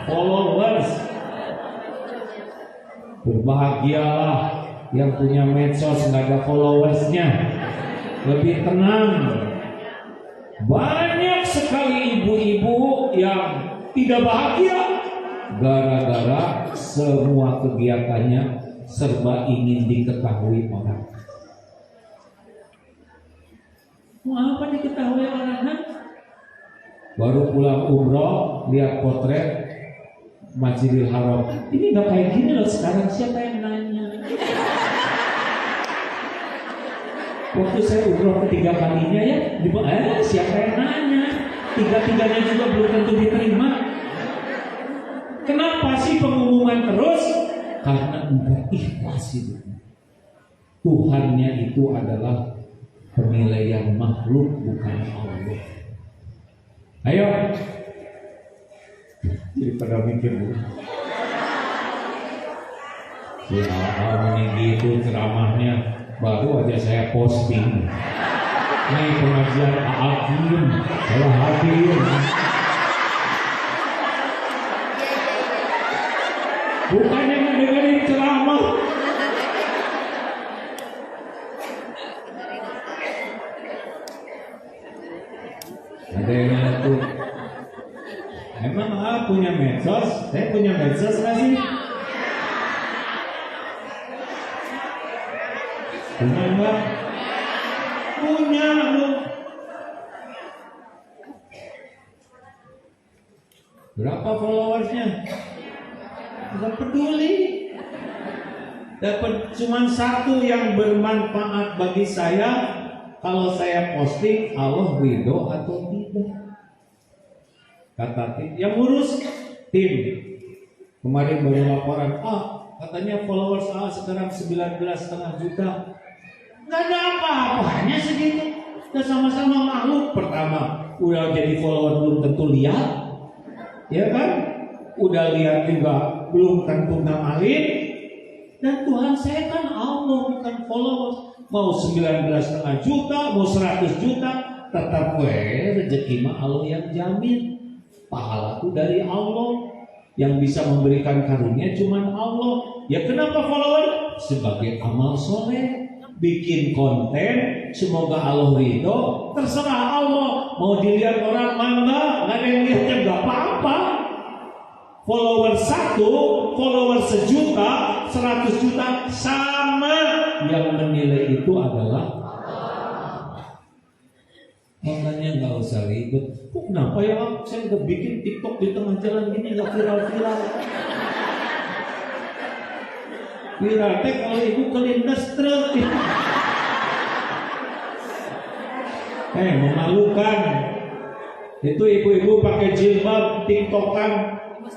Followers. Berbahagialah yang punya medsos nggak ada followersnya, lebih tenang. Banyak sekali ibu-ibu yang tidak bahagia gara-gara semua kegiatannya serba ingin diketahui orang. Mau apa diketahui orang? Baru pulang umroh lihat potret Masjidil Haram. Ini nggak kayak gini loh sekarang. Siapa yang nanya? Waktu saya umroh ketiga kalinya ya, siapa yang nanya? 3-3-nya juga belum tentu diterima. Kenapa sih pengumuman terus? Karena enggak ikhlas hidupnya. Tuhannya itu adalah penilaian makhluk, bukan Allah. Ayo, jadi pada mikir dulu. Ya, ini gitu ceramahnya. Baru aja saya posting. Ini pengajian Aakim, saya hadir. Bukannya mendengarin ceramah. Ada yang ngaku. Emang punya medsos? Saya punya medsos nggak sih? Punya enggak? Punya lu. Berapa followersnya? Nggak peduli. Dapat cuma satu yang bermanfaat bagi saya. Kalau saya posting, Allah ridho atau tidak? Kata tim, yang ngurus tim. Kemarin baru laporan, katanya followers sekarang 19,5 juta. Nggak ada apa-apanya segitu. Kita sama-sama makhluk. Pertama, udah jadi follower belum tentu lihat, ya kan? Udah lihat juga belum tentu ngamalin. Dan Tuhan saya kan Allah, bukan followers. Mau 19,5 juta, mau 100 juta, tetap rezeki mah Allah yang jamin. Pahala itu dari Allah. Yang bisa memberikan karunia cuma Allah. Ya kenapa follower? Sebagai amal soleh. Bikin konten, semoga Allah ridho. Terserah Allah. Mau dilihat orang mana, nggak ada yang lihatnya, nggak apa-apa. Follower 1, follower 1.000.000, 100 juta sama. Yang menilai itu adalah makanya nggak usah ribet. Kok kenapa ya saya udah bikin TikTok di tengah jalan gini nggak viral-viral? Viral teh kalau ibu kelindas truk. Memalukan. Itu ibu-ibu pakai jilbab TikTokan,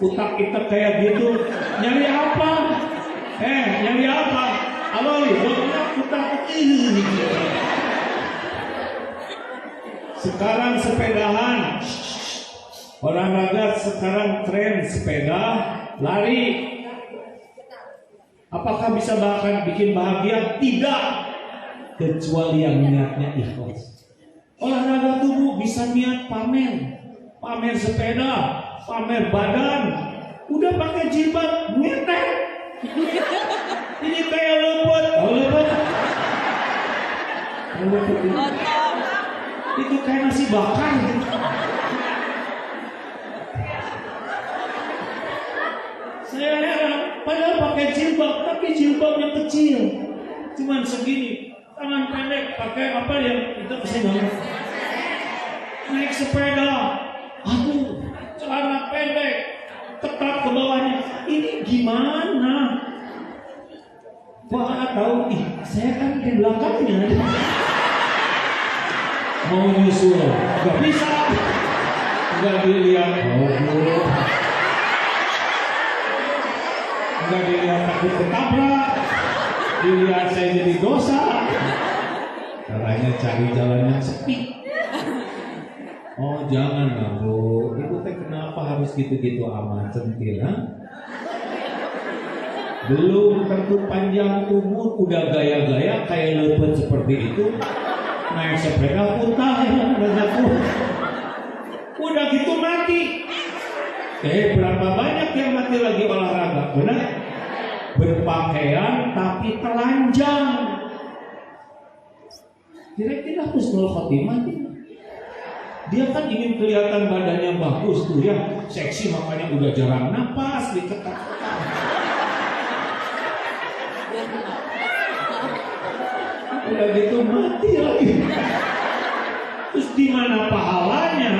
utak-itak kayak gitu. Nyari apa? Nyari apa? Awali, utak Sekarang sepedahan. Olahraga sekarang tren sepeda, lari. Apakah bisa bahkan bikin bahagia? Tidak. Kecuali yang niatnya ikhlas. Olahraga tubuh bisa niat pamer. Pamer sepeda, pamer badan. Udah pakai jilbab, ngetek. Ini kayak lepot. Itu kayak nasi bakar gitu. Saya heran, padahal pakai jilbab, tapi jilbabnya kecil, cuman segini, tangan pendek, pakai apa yang itu saya nggak. Naik sepeda, celana pendek, ketat ke bawahnya, ini gimana? Wah tahu, saya kan di belakangnya. Mau nyusul, nggak bisa, nggak dilihat, nggak dilihat takut ketabrak, dilihat saya jadi dosa. Caranya cari jalan yang sepi. Oh jangan lah bu, itu teh kenapa harus gitu-gitu amat centil, Belum tentu panjang umur, udah gaya-gaya kayak lepet seperti itu. Naik sepeda putar, udah gitu mati. Berapa banyak yang mati lagi olahraga, benar? Berpakaian tapi telanjang. Kira-kira husnul khotimah. Dia kan ingin kelihatan badannya bagus tuh ya, seksi, makanya udah jarang napas, diketat-ketat. Udah gitu mati lagi. Terus di mana pahalanya?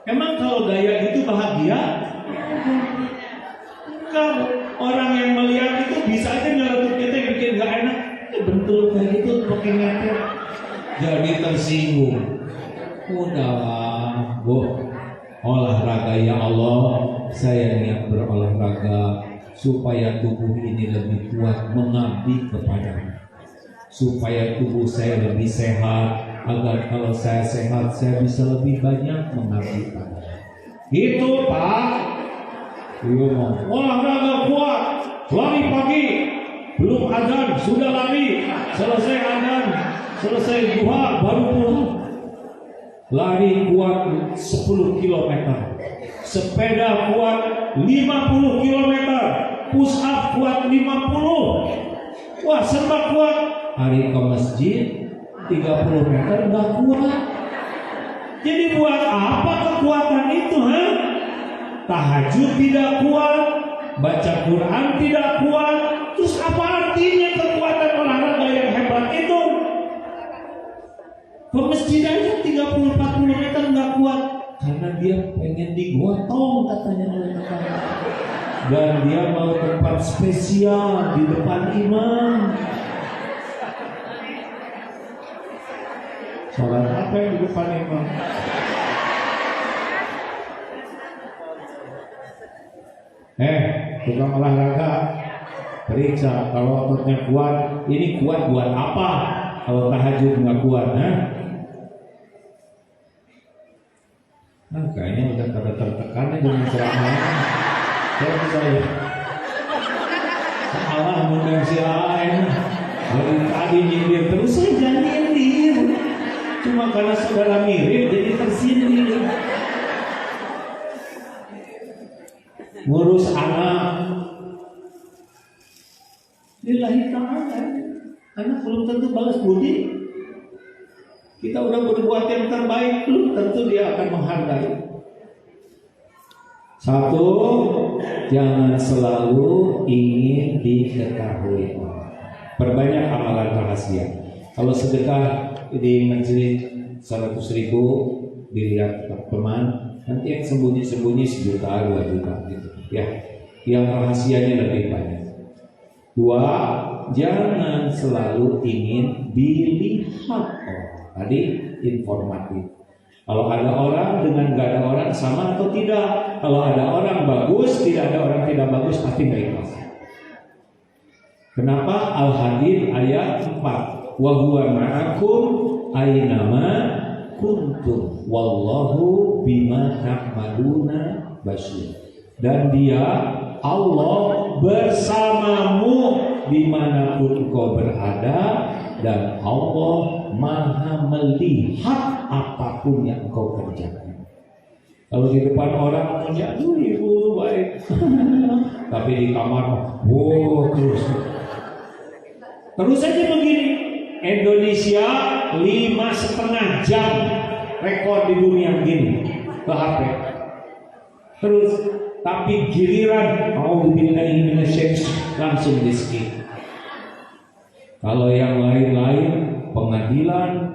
Emang kalau gaya itu bahagia? Enggak. Orang yang melihat itu bisa aja nyeletuk kita yang bikin gak enak. Bentul kayak gitu pakai ngepet. Jadi tersinggung. Udahlah, bu. Olahraga ya Allah. Saya niat berolahraga supaya tubuh ini lebih kuat mengabdi kepada-Mu. Supaya tubuh saya lebih sehat, agar kalau saya sehat saya bisa lebih banyak mengabdi pada. Gitu Pak. Olahraga kuat, lari pagi, belum azan sudah lari, selesai azan, selesai duha baru pulang. Lari kuat 10 km, sepeda kuat 50 km, push up kuat 50. Wah serba kuat. Hari ke masjid 30 meter nggak kuat. Jadi buat apa kekuatan itu? Tahajud tidak kuat, baca Quran tidak kuat. Terus apa artinya kekuatan olahraga yang hebat itu? Ke masjid aja 30-40 meter nggak kuat. Karena dia pengen digotong katanya oleh tetangga. Dan dia mau tempat spesial di depan imam. Sholat apa yang di depan imam? Tukang olahraga, periksa kalau ototnya kuat. Ini kuat buat apa? Kalau tahajud nggak kuat, kayaknya udah pada tertekan dengan ceramah. Saya salah mengundang si lain. Dari tadi nyindir terus saya nyindir. Cuma karena saudara mirip jadi tersindir. Ngurus anak, lillahi ta'ala. Anak belum tentu balas budi. Kita udah berbuat yang terbaik, belum tentu dia akan menghargai. Satu, jangan selalu ingin diketahui. Perbanyak amalan rahasia. Kalau sedekah di majelis 100.000 dilihat teman, nanti yang sembunyi-sembunyi 1 juta, 2 juta gitu. Ya, yang rahasianya lebih banyak. Dua, jangan selalu ingin dilihat orang. Tadi informatif. Kalau ada orang dengan gak ada orang sama atau tidak. Kalau ada orang bagus, tidak ada orang tidak bagus, pasti gak ikhlas. Kenapa? Al-Hadid ayat 4. Wa huwa ma'akum aynama kuntum wallahu bima ta'maluna basir. Dan dia Allah bersamamu dimanapun kau berada, dan Allah maha melihat apapun yang kau kerjakan. Kalau di depan orang punya, aduh ibu baik, tapi di kamar, wow terus aja begini. Indonesia 5,5 jam rekor di dunia gini ke HP. Terus tapi giliran mau dipindahin langsung di skip. Kalau yang lain-lain pengadilan,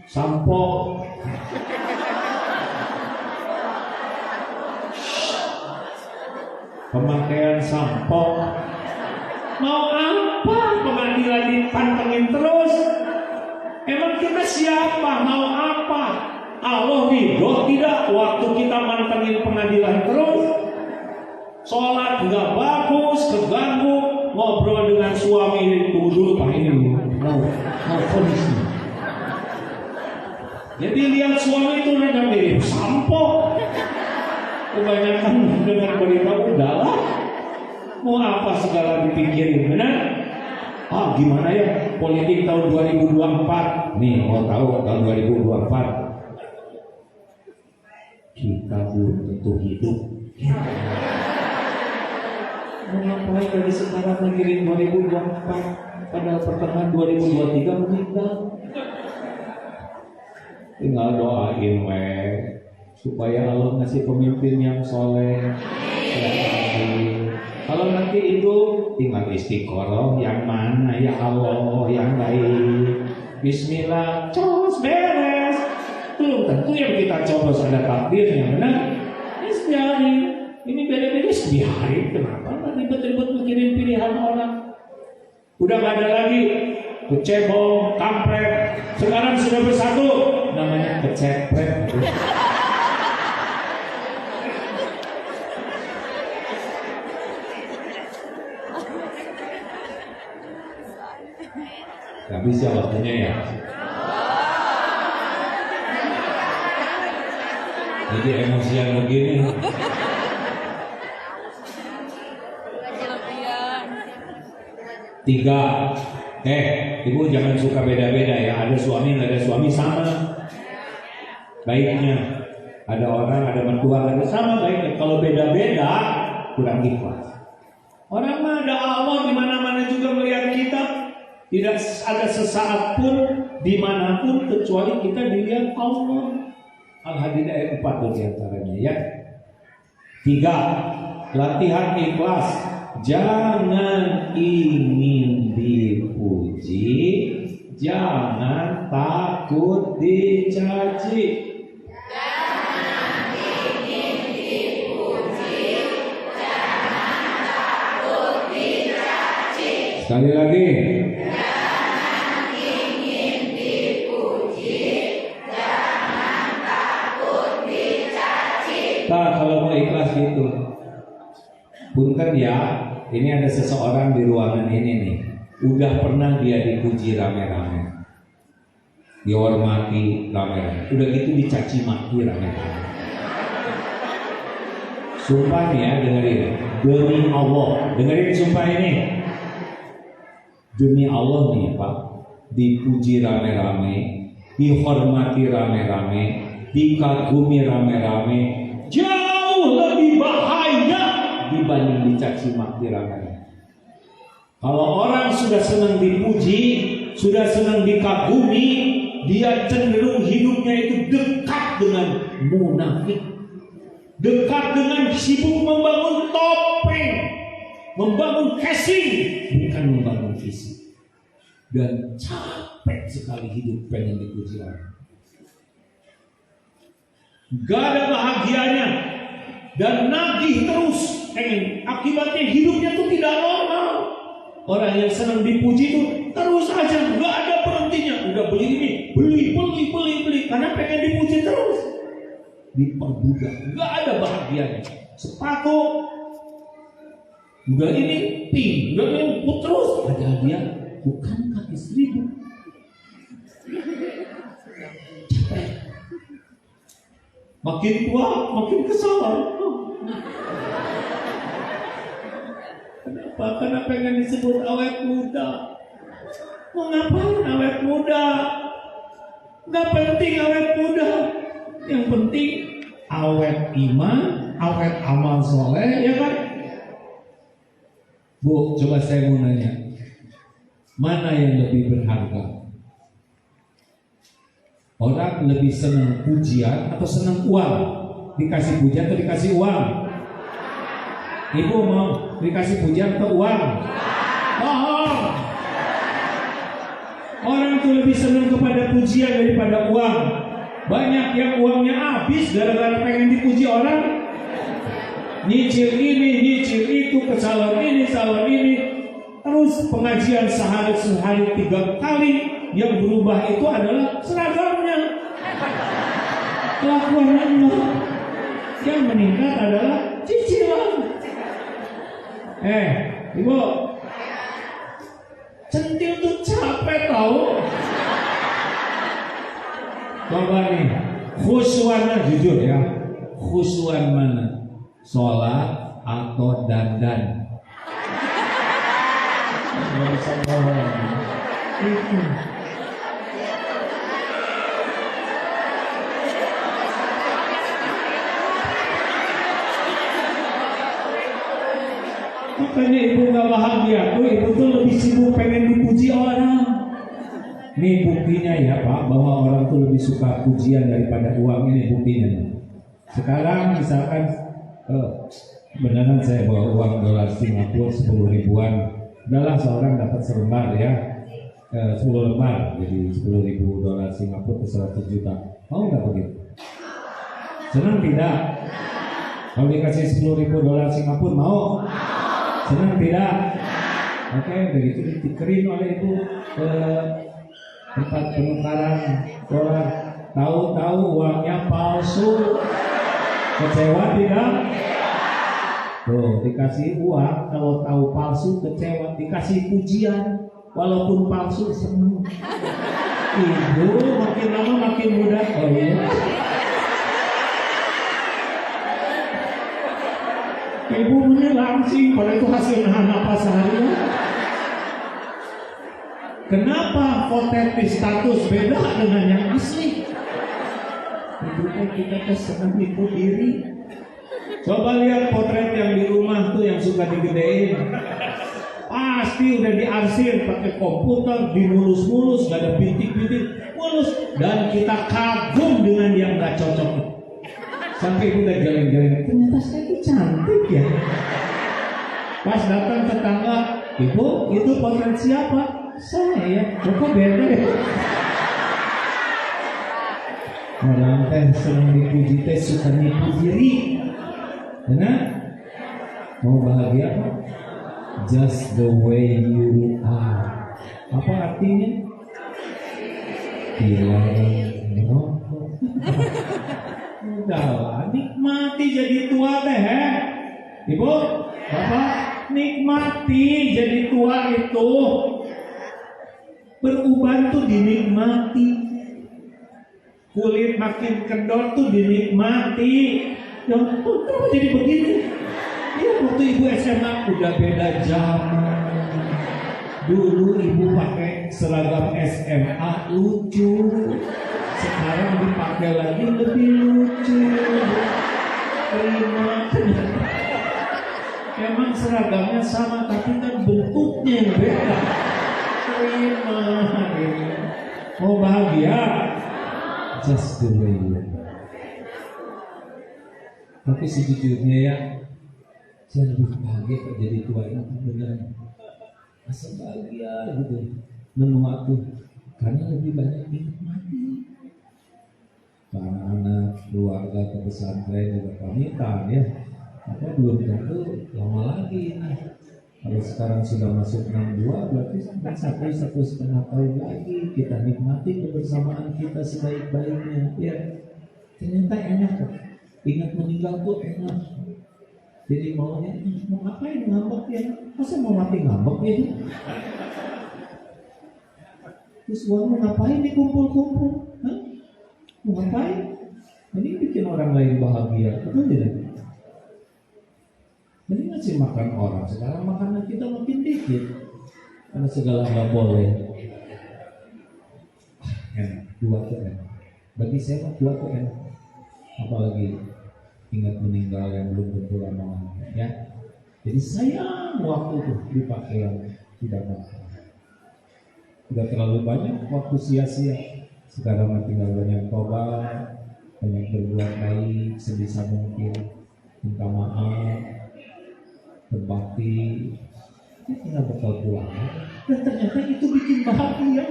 sampo, pemakaian sampo, mau apa pengadilan dipantengin terus? Emang kita siapa? Mau apa? Allah ridho tidak waktu kita mantengin pengadilan terus? Sholat nggak bagus, keganggu, ngobrol dengan suami, tunggu dulu Pak ini mau kondisi. Jadi lihat suami itu rada mirip sampo. Kebanyakan dengan berita udahlah, mau apa segala dipikirin, benar? Gimana ya politik tahun 2024? Nih mau tahu tahun 2024 kita belum tentu hidup. Mau ngapain dari sekarang mikirin 2024? Padahal pertengahan 2023 meninggal. Tinggal doain supaya Allah ngasih pemimpin yang soleh. Kalau nanti itu tinggal istiqoroh, yang mana ya Allah yang baik. Bismillah, cos beres. Belum tentu yang kita coblos ada takdirnya, benar? Biarin. Ini beda-beda biarin. Kenapa? Ribet-ribet mikirin pilihan orang. Udah gak ada lagi kecebong, kampret. Sekarang sudah bersatu, namanya kecepret. Gak bisa waktunya ya. Jadi emosian begini. Tiga, ibu jangan suka beda-beda ya. Ada suami, nggak ada suami sama baiknya. Ada orang, ada mertua, ada sama baiknya. Kalau beda-beda kurang ikhlas. Orang mah ada Allah di mana-mana juga melihat kita. Tidak ada sesaat pun dimanapun kecuali kita dilihat Allah. Al-Hadid ayat 4 diantaranya ya. 3. Latihan ikhlas. Jangan ingin dipuji, jangan takut dicaci. Jangan Sekali lagi. Nah, kalau mau ikhlas gitu. Punten ya, ini ada seseorang di ruangan ini nih. Udah pernah dia dipuji rame-rame, dihormati rame-rame, udah gitu dicaci maki rame-rame. Sumpah nih ya, dengerin. Demi Allah, dengerin sumpah ini. Demi Allah nih Pak, dipuji rame-rame, dihormati rame-rame, dikagumi rame-rame, jauh lebih bahaya dibanding dicaci maki rame-rame. Kalau orang sudah senang dipuji, sudah senang dikagumi, dia cenderung hidupnya itu dekat dengan munafik, dekat dengan sibuk membangun topeng, membangun casing, bukan membangun visi. Dan capek sekali hidup pengen dipuji orang. Gak ada bahagianya dan nagih terus pengen. Akibatnya hidupnya tuh tidak normal. Orang yang senang dipuji itu terus aja, gak ada berhentinya. Udah beli ini, beli, karena pengen dipuji terus. Diperbudak, gak ada bahagianya. Sepatu, udah ini pink, udah ini terus. Ada hadiah, bukan kaki 1000. Capek. Makin tua, makin kesal. Kenapa? Karena pengen disebut awet muda. Mau ngapain awet muda? Gak penting awet muda. Yang penting awet iman, awet amal soleh, ya kan? Bu, coba saya mau nanya, mana yang lebih berharga? Orang lebih senang pujian atau senang uang? Dikasih pujian atau dikasih uang? Ibu mau dikasih pujian atau uang? Bohong. Orang tuh lebih senang kepada pujian daripada uang. Banyak yang uangnya habis gara-gara pengen dipuji orang. Nyicil ini, nyicil itu, ke salon ini, salon ini. Terus pengajian sehari 3 kali. Yang berubah itu adalah seragamnya. Kelakuan Allah. Yang meningkat adalah cicilan. Ibu, centil tuh capek tahu. Coba nih, khusyuannya jujur ya, khusyuan mana? Sholat atau dandan? Nggak bisa ngomong. Itu. Makanya ibu gak bahagia tuh, ibu tuh lebih sibuk pengen dipuji orang. Ini buktinya ya Pak, bahwa orang tuh lebih suka pujian daripada uang. Ini buktinya. Sekarang misalkan beneran saya bawa uang dolar Singapura 10 ribuan, udahlah seorang dapat selembar ya, 10 lembar, jadi 10.000 dolar Singapura ke 100 juta. Mau nggak begitu? Senang tidak? Kalau dikasih 10.000 dolar Singapura mau? Senang tidak? Oke, begitu ditukerin oleh ibu ke tempat penukaran dolar. Tahu-tahu uangnya palsu. Kecewa tidak? Tuh, dikasih uang, kalau tahu palsu kecewa. Dikasih pujian, walaupun palsu senang. Ibu makin lama makin muda. Oh iya. Ibu langsing, pada itu hasil nahan napas seharian. Kenapa potret status beda dengan yang asli? Hidupnya kita senang nipu diri. Coba lihat potret yang di rumah tuh yang suka digedein. Pasti udah diarsir pakai komputer, dimulus-mulus, gak ada bintik-bintik, mulus. Dan kita kagum dengan yang gak cocok. Sampai ibu udah jalan-jalan, ternyata saya itu cantik ya. Pas datang tetangga, ibu itu potret siapa? Saya. Kok beda ya? Orang teh senang dipuji teh suka nipu diri. Benar? Mau bahagia? Just the way you menikmatinya? Dilarang merokok. Udahlah, nikmati jadi tua teh, Ibu, Bapak, nikmati jadi tua itu. Beruban tuh dinikmati. Kulit makin kendor tuh dinikmati. Yang kenapa jadi begitu? Ya waktu ibu SMA udah beda zaman. Dulu ibu pakai seragam SMA lucu. Sekarang dipakai lagi lebih lucu. Terima. Emang seragamnya sama tapi kan bentuknya yang beda. Terima. Mau bahagia? Just the way you are. Tapi sejujurnya ya, saya lebih bahagia kalau jadi tua ini beneran. Masa bahagia gitu, menua tuh, karena lebih banyak dinikmati. Para anak, keluarga ke pesantren juga pamitan ya. Apa belum tentu lama lagi nih. Kalau sekarang sudah masuk 62, berarti sampai 1,5 tahun lagi kita nikmati kebersamaan kita sebaik-baiknya. Ya, ternyata enak kok. Ingat meninggal tuh enak. Jadi maunya mau ngapain ngambek ya? Masa mau mati ngambek ya? Terus uang mau ngapain dikumpul-kumpul? Hah? Mau ngapain? Ini bikin orang lain bahagia, betul tidak? Ini ngasih makan orang, sekarang makanan kita makin dikit karena segala nggak boleh. Enak, tua tuh enak. Bagi saya tua tuh enak. Apalagi ingat meninggal yang belum tentu lama ya. Jadi sayang waktu tuh dipakai yang tidak makan. Sudah terlalu banyak waktu sia-sia. Sekarang tinggal banyak tobat, banyak berbuat baik sebisa mungkin, minta maaf, berbakti. Ini tinggal bekal pulang. Dan ternyata itu bikin bahagia.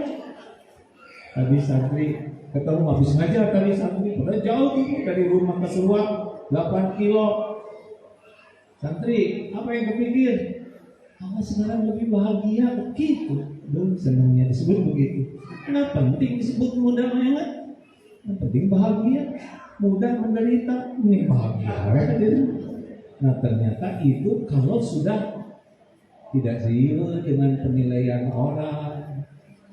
Tadi santri ketemu habis ngajar tadi santri, udah jauh tuh dari rumah ke Seruak 8 kilo. Santri, apa yang kepikir? Sekarang lebih bahagia begitu. Belum senangnya disebut begitu. Kenapa penting disebut muda mewah? Yang penting bahagia, muda menderita, ini bahagia. Nah ternyata itu kalau sudah tidak riuh dengan penilaian orang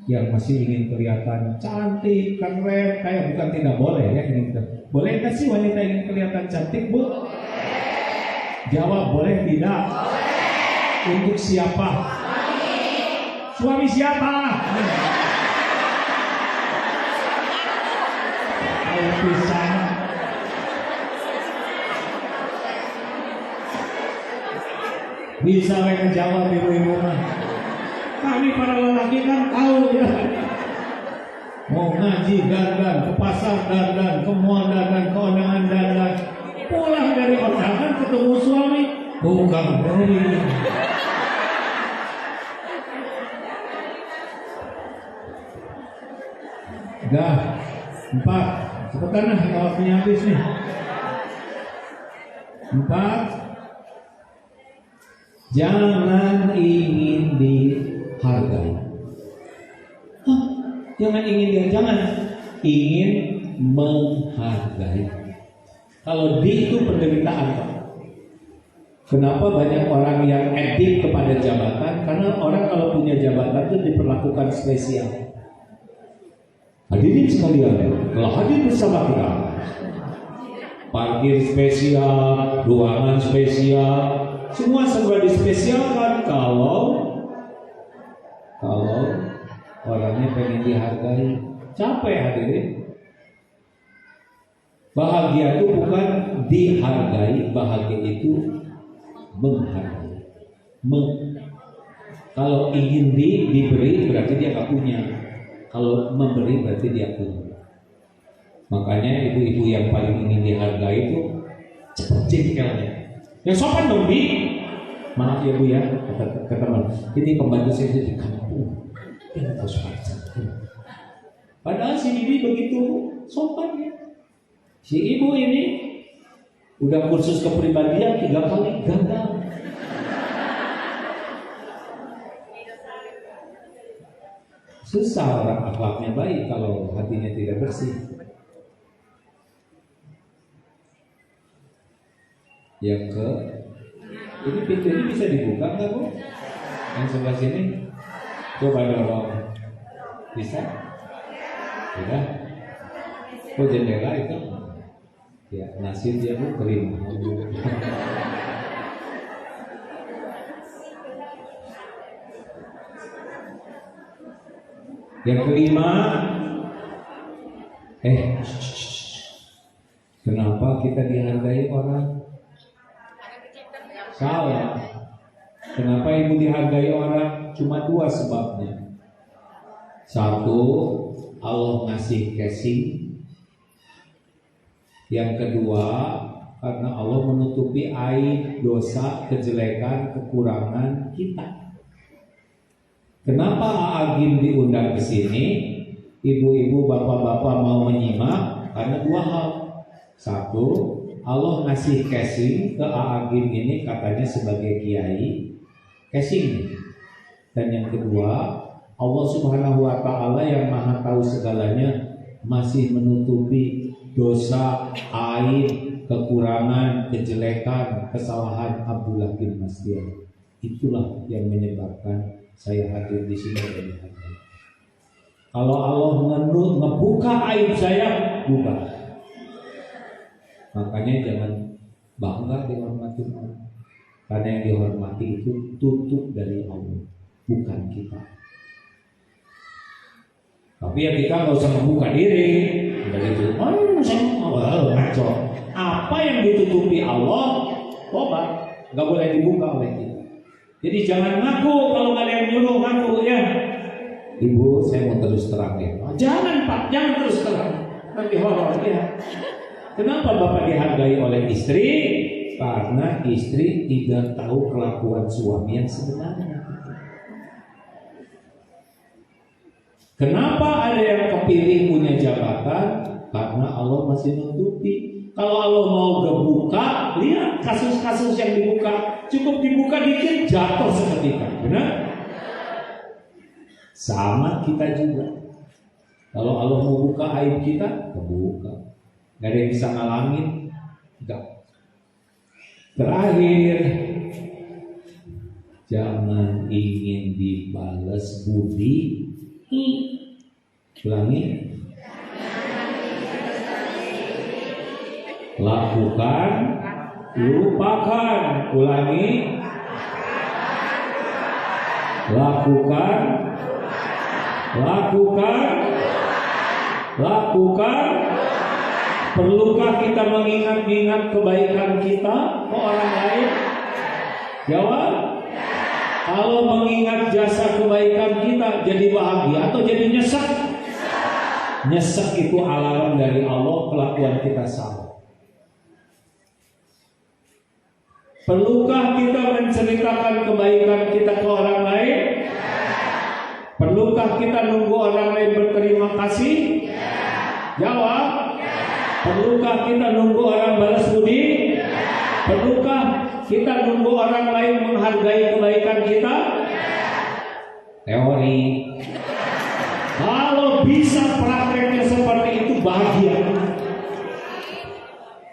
yang masih ingin kelihatan cantik, keren, kayak bukan tidak boleh ya ini. Boleh nggak sih wanita ingin kelihatan cantik, Bu? Jawab boleh tidak? Untuk siapa? Suami siapa? Pisan. Bisa mereka jawab ibu-ibu mah. Kami para lelaki kan tahu ya. Mau ngaji dandan, ke pasar dandan, ke mall dandan, ke undangan dandan. Pulang dari undangan ketemu suami, bukan beli. Dah, 4. Cepetan lah, waktunya habis nih. 4. Jangan ingin dihargai. Jangan ingin dia, jangan ingin menghargai. Kalau di itu penderitaan, Pak. Kenapa banyak orang yang edik kepada jabatan? Karena orang kalau punya jabatan itu diperlakukan spesial. Hadirin sekalian, telah hadir bersama kita. Parkir spesial, ruangan spesial, semua serba dispesialkan kalau orangnya pengen dihargai. Capek hadirin. Bahagia itu bukan dihargai, bahagia itu menghargai. Kalau ingin diberi berarti dia gak punya. Kalau memberi berarti dia punya. Makanya ibu-ibu yang paling ingin dihargai itu cepat jengkelnya. Yang sopan dong, Bi. Maaf ya Bu ya, kata teman. Ini pembantu saya di kampung. Dia tahu sopan. Padahal si Bibi begitu sopan ya. Si ibu ini udah kursus kepribadian 3 kali gagal. Susah orang akhlaknya baik kalau hatinya tidak bersih. Yang ke ini pintu ini bisa dibuka nggak Bu? Yang sebelah sini coba dorong. Bisa? Tidak? Oh jendela itu? Ya nasib dia Bu terima. Yang kelima, kenapa kita dihargai orang? Salah. Kenapa ibu dihargai orang? Cuma dua sebabnya. Satu, Allah ngasih casing. Yang kedua, karena Allah menutupi aib, dosa, kejelekan, kekurangan kita. Kenapa Agim diundang ke sini? Ibu-ibu, bapak-bapak mau menyimak karena dua hal. Satu, Allah ngasih casing ke Agim ini katanya sebagai kiai, casing. Dan yang kedua, Allah Subhanahu wa taala yang Maha tahu segalanya masih menutupi dosa, aib, kekurangan, kejelekan, kesalahan Abdullah bin Mas'ud. Itulah yang menyebabkan saya hadir di sini dan dihargai. Kalau Allah ngebuka aib saya, buka. Makanya jangan bangga dihormati orang. Karena yang dihormati itu tutup dari Allah, bukan kita. Tapi ya kita nggak usah membuka diri. Begitu. Saya mau ngaco. Apa yang ditutupi Allah, obat nggak boleh dibuka oleh kita. Jadi jangan ngaku kalau nggak ada yang nyuruh ngaku ya. Ibu, saya mau terus terang ya. Jangan Pak, jangan terus terang. Nanti horor ya. Kenapa Bapak dihargai oleh istri? Karena istri tidak tahu kelakuan suami yang sebenarnya. Kenapa ada yang kepilih punya jabatan? Karena Allah masih menutupi. Kalau Allah mau kebuka, lihat kasus-kasus yang dibuka, cukup dibuka dikit jatuh seketika, benar? Sama kita juga. Kalau Allah mau buka aib kita, kebuka. Gak ada yang bisa ngalangin, enggak. Terakhir, jangan ingin dibalas budi. Ulangi. Lakukan, lupakan. Ulangi. Lakukan, lakukan. Perlukah kita mengingat-ingat kebaikan kita ke orang lain? Jawab. Kalau mengingat jasa kebaikan kita jadi bahagia atau jadi nyesek? Nyesek itu alarm dari Allah kelakuan kita salah. Perlukah kita menceritakan kebaikan kita ke orang lain? Perlukah kita nunggu orang lain berterima kasih? Jawab. Perlukah kita nunggu orang balas budi? Perlukah kita nunggu orang lain menghargai kebaikan kita? Teori. Kalau bisa prakteknya seperti itu bahagia.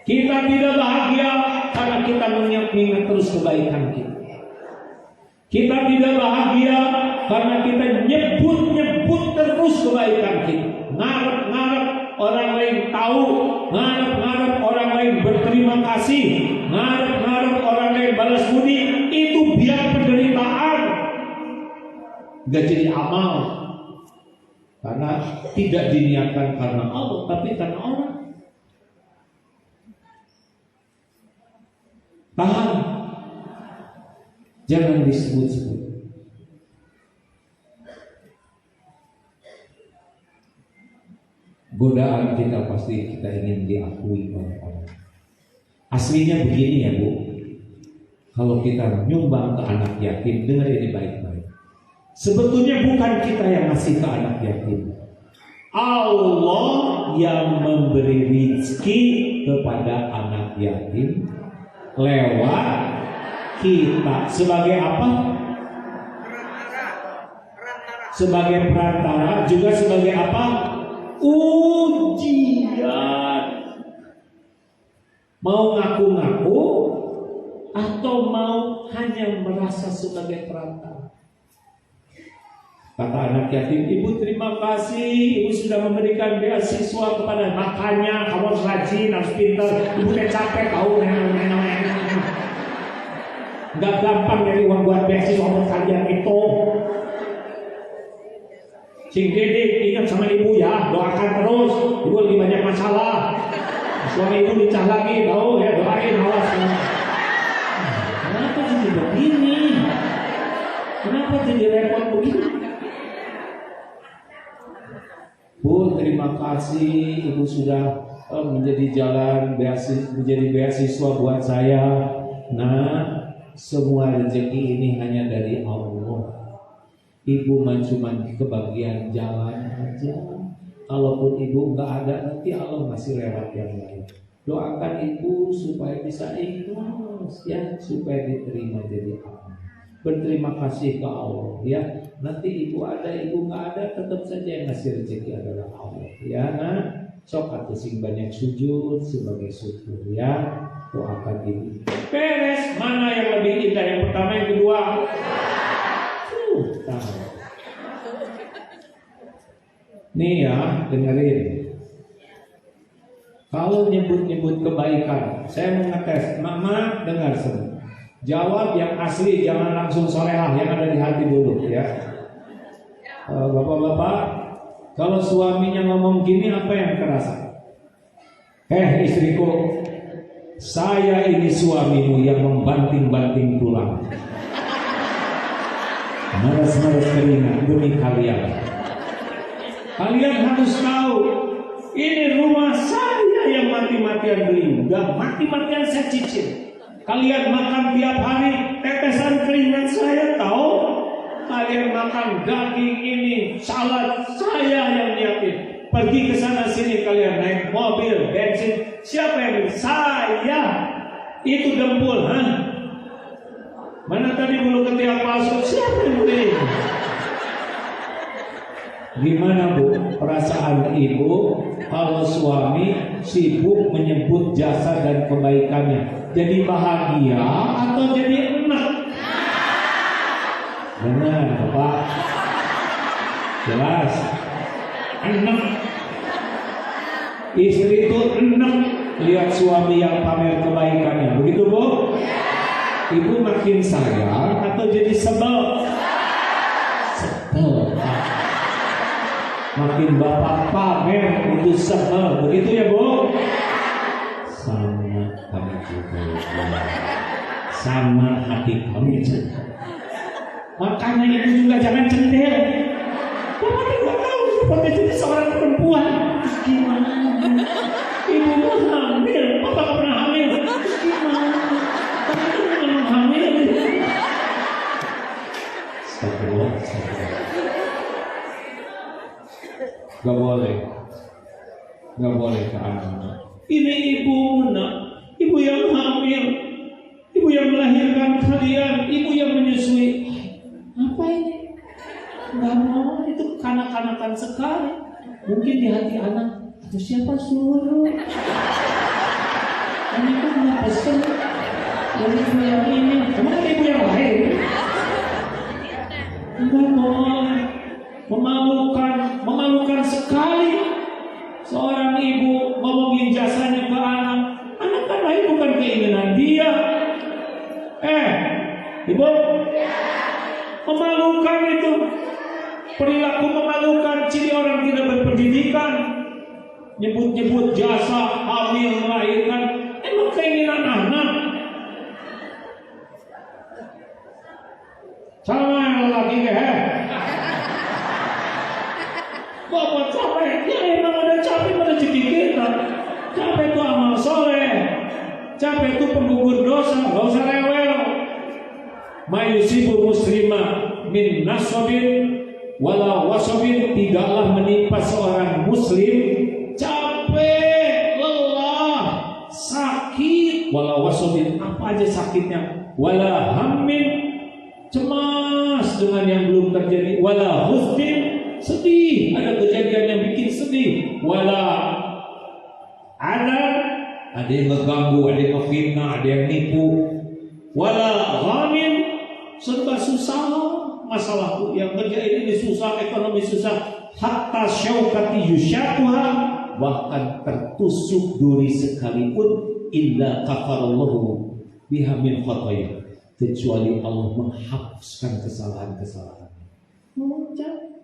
Kita tidak bahagia karena kita mengingat terus kebaikan kita. Kita tidak bahagia karena kita nyebut terus kebaikan kita. Ngarep orang lain tahu, ngarep orang lain berterima kasih, ngarep orang lain balas budi. Itu biar penderitaan, gak jadi amal. Karena tidak diniatkan karena Allah, tapi karena orang. Tahan, jangan disebut-sebut. Godaan kita pasti kita ingin diakui oleh orang. Aslinya begini ya Bu. Kalau kita nyumbang ke anak yatim, dengar ini baik-baik. Sebetulnya bukan kita yang ngasih ke anak yatim. Allah yang memberi rezeki kepada anak yatim lewat kita. Sebagai apa? sebagai perantara, juga sebagai apa? Ujian. Mau ngaku-ngaku atau mau hanya merasa sebagai perantara? Kata anak yatim, ibu terima kasih, ibu sudah memberikan beasiswa kepada, makanya kamu harus rajin, harus pintar. Ibu udah capek tahu, nggak gampang dari uang buat beasiswa buat kalian itu. Sing Dede, ingat sama ibu ya, doakan terus. Ibu lagi banyak masalah. Suami ibu nikah lagi, tahu ya, doain awas. Kenapa jadi begini? Kenapa jadi repot begini? Bu, terima kasih ibu sudah menjadi jalan menjadi beasiswa buat saya. Nah, semua rezeki ini hanya dari Allah. Ibu cuma kebagian jalan aja. Kalaupun ibu nggak ada, nanti Allah masih lewat yang lain. Doakan ibu supaya bisa ikhlas ya, supaya diterima jadi anak. Berterima kasih ke Allah ya. Nanti ibu ada, ibu nggak ada, tetap saja yang ngasih rezeki adalah Allah ya. Nah, sok atau sing banyak sujud sebagai syukur ya. Doakan ibu. Beres. Mana yang lebih indah? Yang pertama, yang kedua? Nih ya, dengerin. Kalau nyebut-nyebut kebaikan, saya mau ngetes. Mama dengar semua. Jawab yang asli, jangan langsung solehah, yang ada di hati dulu ya. Bapak-bapak, kalau suaminya ngomong gini, apa yang terasa? Istriku, saya ini suamimu yang membanting-banting tulang, meres-meres keringat demi kalian. Kalian harus tahu, ini rumah saya yang mati-matian beli, udah mati-matian saya cicil. Kalian makan tiap hari, tetesan keringat saya tahu. Kalian makan daging ini, salad saya yang nyiapin. Pergi ke sana sini kalian naik mobil, bensin, siapa yang beli? Saya. Itu dempul, Mana tadi bulu ketiak palsu? Siapa yang beli? Gimana Bu perasaan ibu kalau suami sibuk menyebut jasa dan kebaikannya? Jadi bahagia atau jadi enak? Benar Bapak? Jelas? Enak. Istri itu enak lihat suami yang pamer kebaikannya. Begitu Bu? Ibu makin sayang atau jadi sebel? Sebel. Makin bapak pamer itu sebel. Begitu ya Bu? Sama kami juga. Sama hati kami juga. Makanya ibu juga jangan cendel. Bapak tidak tahu seperti jadi seorang perempuan. Terus gimana? Ibu mau hamil. Bapak gak pernah hamil. Terus gimana? Bapak itu memang hamil. Astagfirullah. Gak boleh ke anak. Ini ibu nak, ibu yang hamil, ibu yang melahirkan kalian, ibu yang menyusui. Apa ini? Gak mau, itu kanak-kanakan sekali. Mungkin di hati anak, itu siapa suruh? Dan itu punya pesen dari ibu yang ini. Emang ibu yang lain? Enggak boleh. Memalukan sekali seorang ibu ngomongin jasanya ke anak. Anak kan lain bukan keinginan dia. Ibu, memalukan itu. Perilaku memalukan, ciri orang tidak berpendidikan. Nyebut-nyebut jasa, hamil, melahirkan. Emang keinginan anak. Sama yang lelaki Bapak capek, ya emang ada capek pada rezeki kita. Capek itu amal soleh, capek itu penggugur dosa, gak usah rewel. Mayusibu muslimah min nasabin wala wasabin, tidaklah menimpa seorang muslim capek, lelah, sakit, wala wasabin, apa aja sakitnya, wala hammin, cemas, dengan yang belum terjadi. Wala husnin, sedih, ada kejadian yang bikin sedih. Wala ada yang ngeganggu, ada yang ngefitnah, ada yang nipu. Wala ghamin, serba susah masalah yang kerja ini susah, ekonomi susah. Hatta syaukati yusyatuha, bahkan tertusuk duri sekalipun, illa kafarallahu biha min khataya, kecuali Allah menghapuskan kesalahan-kesalahan. Oh,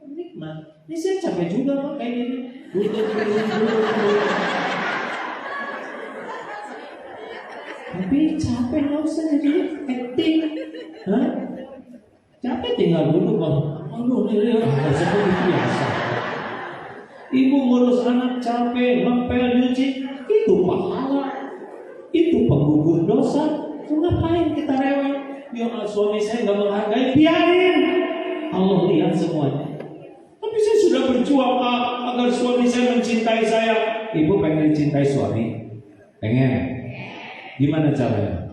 nikmat. Ini saya capek juga Pak kayak gini. Tapi capek nggak usah jadi acting. Hah? Capek tinggal dulu Bang. Aduh, ini seperti biasa. Ibu ngurus anak capek, ngepel nyuci, itu pahala. Itu penggugur dosa. Ngapain kita rewel? Ya suami saya nggak menghargai, biarin. Allah lihat semuanya. Tapi saya sudah berjuang agar suami saya mencintai saya. Ibu pengen dicintai suami? Pengen? Gimana caranya?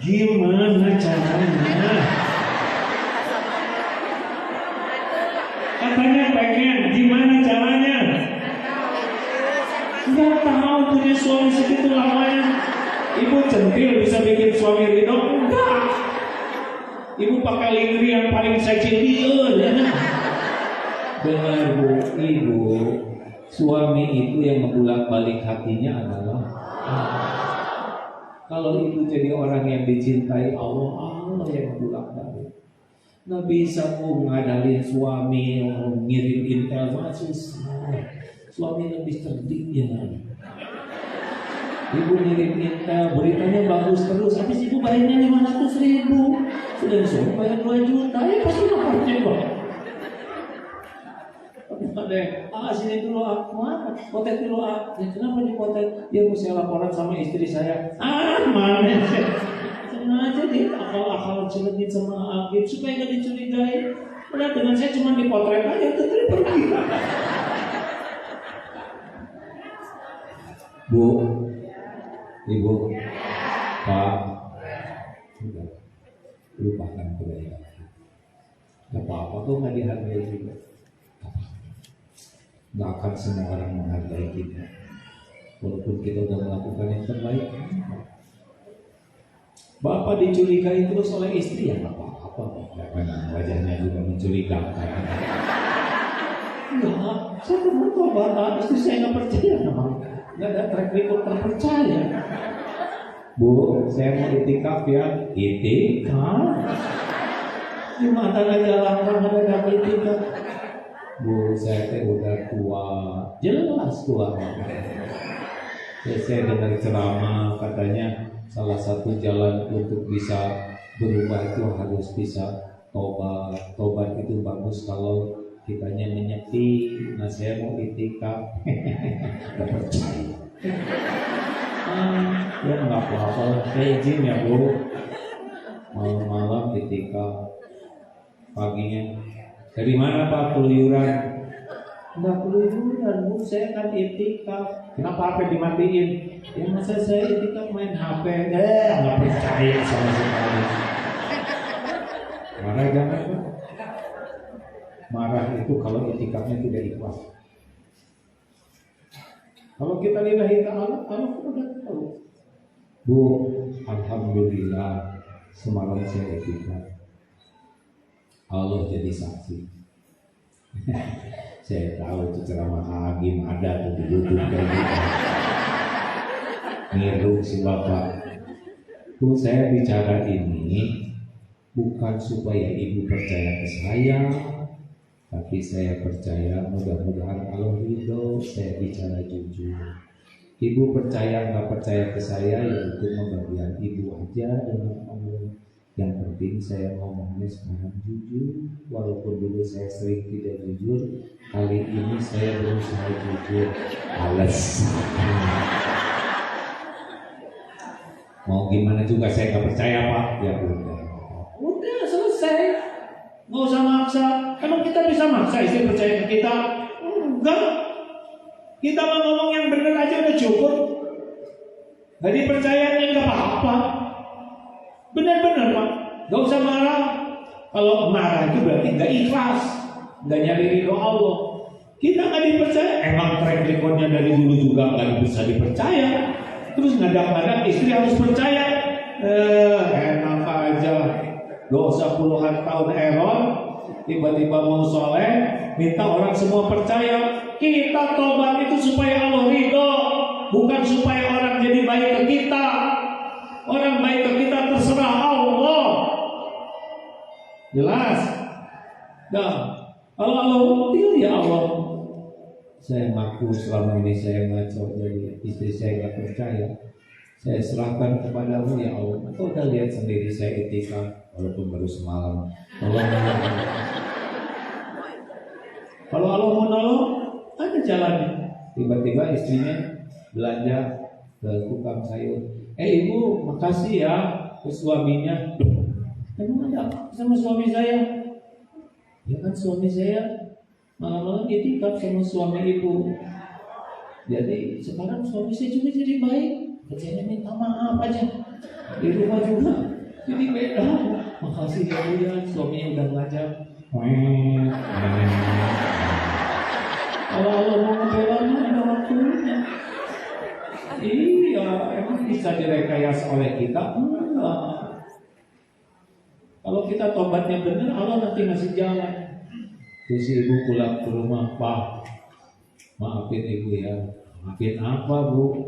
Gimana caranya? Katanya pengen, gimana caranya? Nggak tahu, punya suami segitu lamanya. Ibu centil bisa bikin suami ridho? Enggak. Ibu pakai lingerie yang paling seksi dia, ya. Dengar Bu, Ibu, suami itu yang membolak-balik hatinya adalah Allah. Kalau ibu jadi orang yang dicintai Allah, Allah yang membolak-balik. Nggak bisa Bu ngadalin suami, ngirim intel, susah. Suami lebih cerdik ya. Ibu ngirim intel, beritanya bagus terus, habis ibu bayarnya 500.000, sudah disuruh bayar 2 juta, ya pasti dapatnya Pak. Sini dulu mana? Potet dulu ya, kenapa dipotet? Ya mau saya laporan sama istri saya. Mana sih? Sengaja dia akal-akalan celengit sama Agib supaya nggak dicurigai. Padahal dengan saya cuma dipotret aja, terus pergi. Bu, Ibu, Pak, sudah lupakan kebaikan. Gak apa-apa tuh nggak dihargai juga. Gak akan semua orang menghargai kita, walaupun kita udah melakukan yang terbaik. Bapak dicurigai terus oleh istri, ya gak apa-apa. Wajahnya juga mencurigakan. Ya, saya pernah Bapak, istri saya gak percaya memang. Gak ada track record terpercaya. Bu, saya mau itikaf ya. Itikaf? Gimana aja langkah ada itikaf? Bu, saya udah tua, jelas tua. Ya, saya dengar ceramah katanya salah satu jalan untuk bisa berubah itu harus bisa tobat. Tobat itu bagus kalau kitanya menyepi. Nah, saya mau itikaf. Gak percaya. Ya nggak apa-apa. Saya izin ya Bu. Malam-malam itikaf, paginya. Dari mana Pak keluyuran? Enggak keluyuran Bu, saya kan itikaf. Kenapa HP dimatiin? Ya masa saya itikaf main HP? Enggak percaya sama sekali. Marah jangan Pak. Marah itu kalau itikafnya tidak ikhlas. Kalau kita lillahi ta'ala, Allah udah tahu. Bu, alhamdulillah semalam saya itikaf. Allah jadi saksi. Saya tahu itu ceramah Agim ada tuh di YouTube kayak gitu. Ngiru si Bapak. Bu, saya bicara ini bukan supaya ibu percaya ke saya, tapi saya percaya mudah-mudahan Allah ridho. Saya bicara jujur. Ibu percaya nggak percaya ke saya, ya itu bagian ibu aja dengan Allah. Yang penting saya ngomongnya sekarang jujur. Walaupun dulu saya sering tidak jujur, kali ini saya berusaha jujur. Alasan mau gimana juga saya nggak percaya Pak. Ya udah selesai, nggak usah maksa. Emang kita bisa maksa istri percaya ke kita? Enggak. Kita mau ngomong yang benar aja udah cukup. Jadi percayanya nggak apa-apa. Benar-benar Pak, gak usah marah. Kalau marah itu berarti gak ikhlas, gak nyari ridho Allah. Kita gak dipercaya. Emang track recordnya dari dulu juga gak bisa dipercaya. Terus ngadang-ngadang istri harus percaya. Enak aja. Dosa puluhan tahun error, tiba-tiba mau soleh, minta orang semua percaya. Kita tobat itu supaya Allah ridho, bukan supaya orang jadi baik ke kita. Orang baik ke kita terserah Allah. Jelas? Nah, kalau Allah pilih ya Allah. Saya ngaku selama ini saya ngaco, jadi istri saya nggak percaya. Saya serahkan kepadamu ya Allah. Kau udah lihat sendiri saya etika, walaupun baru semalam. Kalau Allah mau nolong, ada jalannya. Tiba-tiba istrinya belanja ke tukang sayur. Ibu, makasih ya ke suaminya. Emang ada apa sama suami saya? Ya kan suami saya malam-malam itikaf sama suami ibu. Jadi sekarang suami saya juga jadi baik. Kerjanya minta maaf aja di rumah juga. Jadi beda. Makasih ya Bu ya, suaminya udah ngajak. Kalau Allah mau ngebelanya ada waktunya. Iya, emang bisa direkayasa oleh kita? Enggak. Kalau kita tobatnya benar, Allah nanti ngasih jalan. Terus ibu pulang ke rumah, Pak, maafin ibu ya. Maafin apa Bu?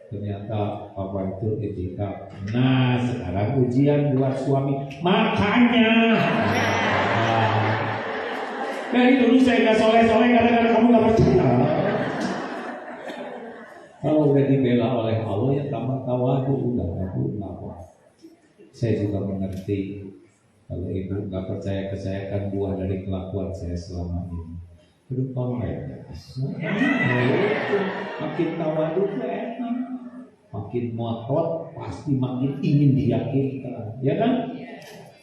Ternyata papa itu etika. Nah, sekarang ujian buat suami. Makanya dari dulu saya gak soleh-soleh karena kamu gak percaya. Kalau udah dibela oleh Allah ya tambah tawadu, udah aku nggak apa. Saya juga mengerti kalau ibu nggak percaya ke saya kan buah dari kelakuan saya selama ini. Aduh ya. Makin tawadu tuh enak, makin ngotot pasti makin ingin diyakinkan, ya kan?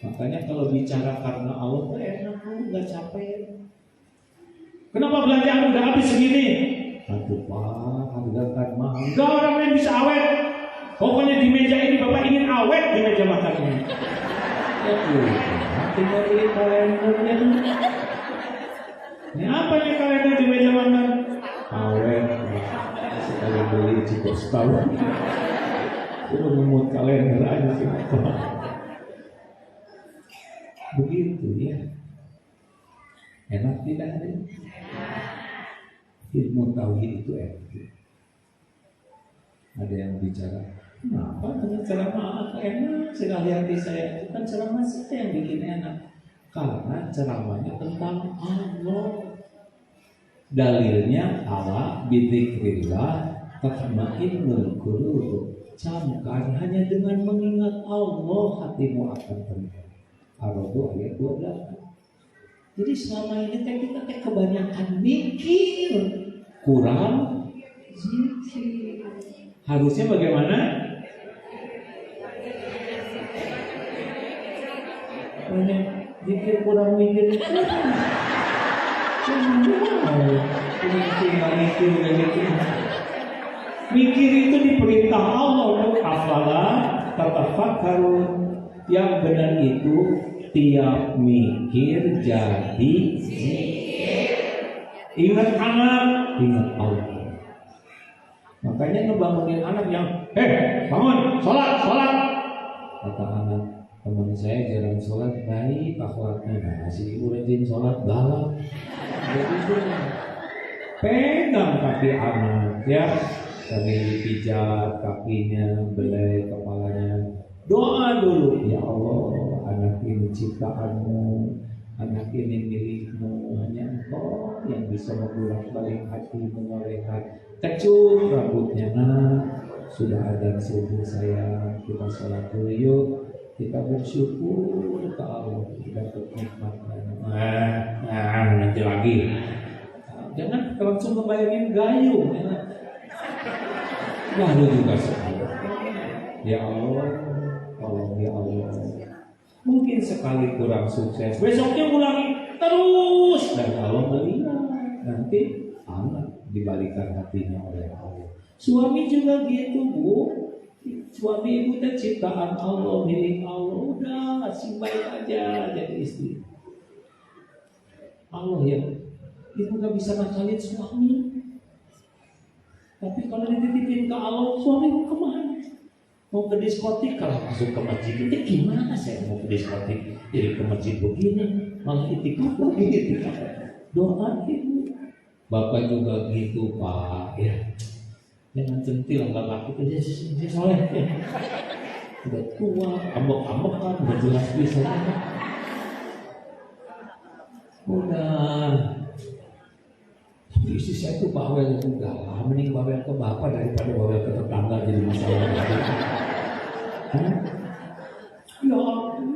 Makanya kalau bicara karena Allah tuh enak, nggak capek. Kenapa belanjaan udah habis segini? Aduh Pak, harga kan mahal. Enggak, orang lain bisa awet. Pokoknya di meja ini Bapak ingin awet di meja makan ini. Ya tinggal beli kalendernya. Ini apa nih kalender di meja makan? Awet. Sekali beli cukup setahun. Suruh ngemut kalender aja sih. Begitu ya. Enak tidak ada? Ilmu tauhid itu enak. Ada yang bicara, kenapa dengan ceramah enak sekali hati saya? Bukan ceramah saya yang bikin enak, karena ceramahnya tentang Allah. Dalilnya Allah bidzikrillah tatma'innul qulub. Camkan hanya dengan mengingat Allah hatimu akan tenang. Ar-Ra'd ayat 12. Jadi selama ini kita kebanyakan mikir, kurang zikir. Harusnya bagaimana? Banyak zikir kurang mikir. Mikir itu diperintah Allah untuk afala tatafakkarun. Yang benar itu tiap mikir jadi zikir. Ingat anak, ingat Allah. Makanya ngebangunin anak yang, bangun, sholat. Kata anak, teman saya jarang sholat, baik akhlaknya. Nah, si ibu rajin sholat, galak. Jadi pegang kaki anak, ya, sambil dipijat kakinya, belai kepalanya. Doa dulu, ya Allah, anak ini ciptaanmu, anak ini milikmu, hanya Engkau yang bisa membolak-balik hati, mengorekan. Kecup rambutnya, nah, sudah ada subuh saya, kita sholat dulu yuk, kita bersyukur ke Allah, kita nikmatkan. Nanti lagi, jangan langsung ngebayangin gayung, ya. Lalu juga sekali, ya Allah, tolong ya Allah. Mungkin sekali kurang sukses, besoknya ulangi terus, dan Allah melihat nanti anak dibalikan hatinya oleh Allah. Suami juga gitu Bu, Suami ibu dan ciptaan Allah, milik Allah. Udah, masih baik aja jadi istri. Allah ya, ibu gak bisa ngakalin suami. Tapi kalau dititipin ke Allah, suami mau kemana? Mau ke diskotik, kalau masuk ke masjid itu gimana saya mau ke diskotik? Jadi ke masjid begini, malah itikaf lagi. Doa ibu. Bapak juga gitu Pak ya. Jangan centil nggak laku aja sih soleh ya. Udah tua, ambek-ambek kan, udah jelas bisa. Udah. Istri saya tuh bawel juga, mending bawel ke bapak daripada bawel ke tetangga jadi masalah. Ya,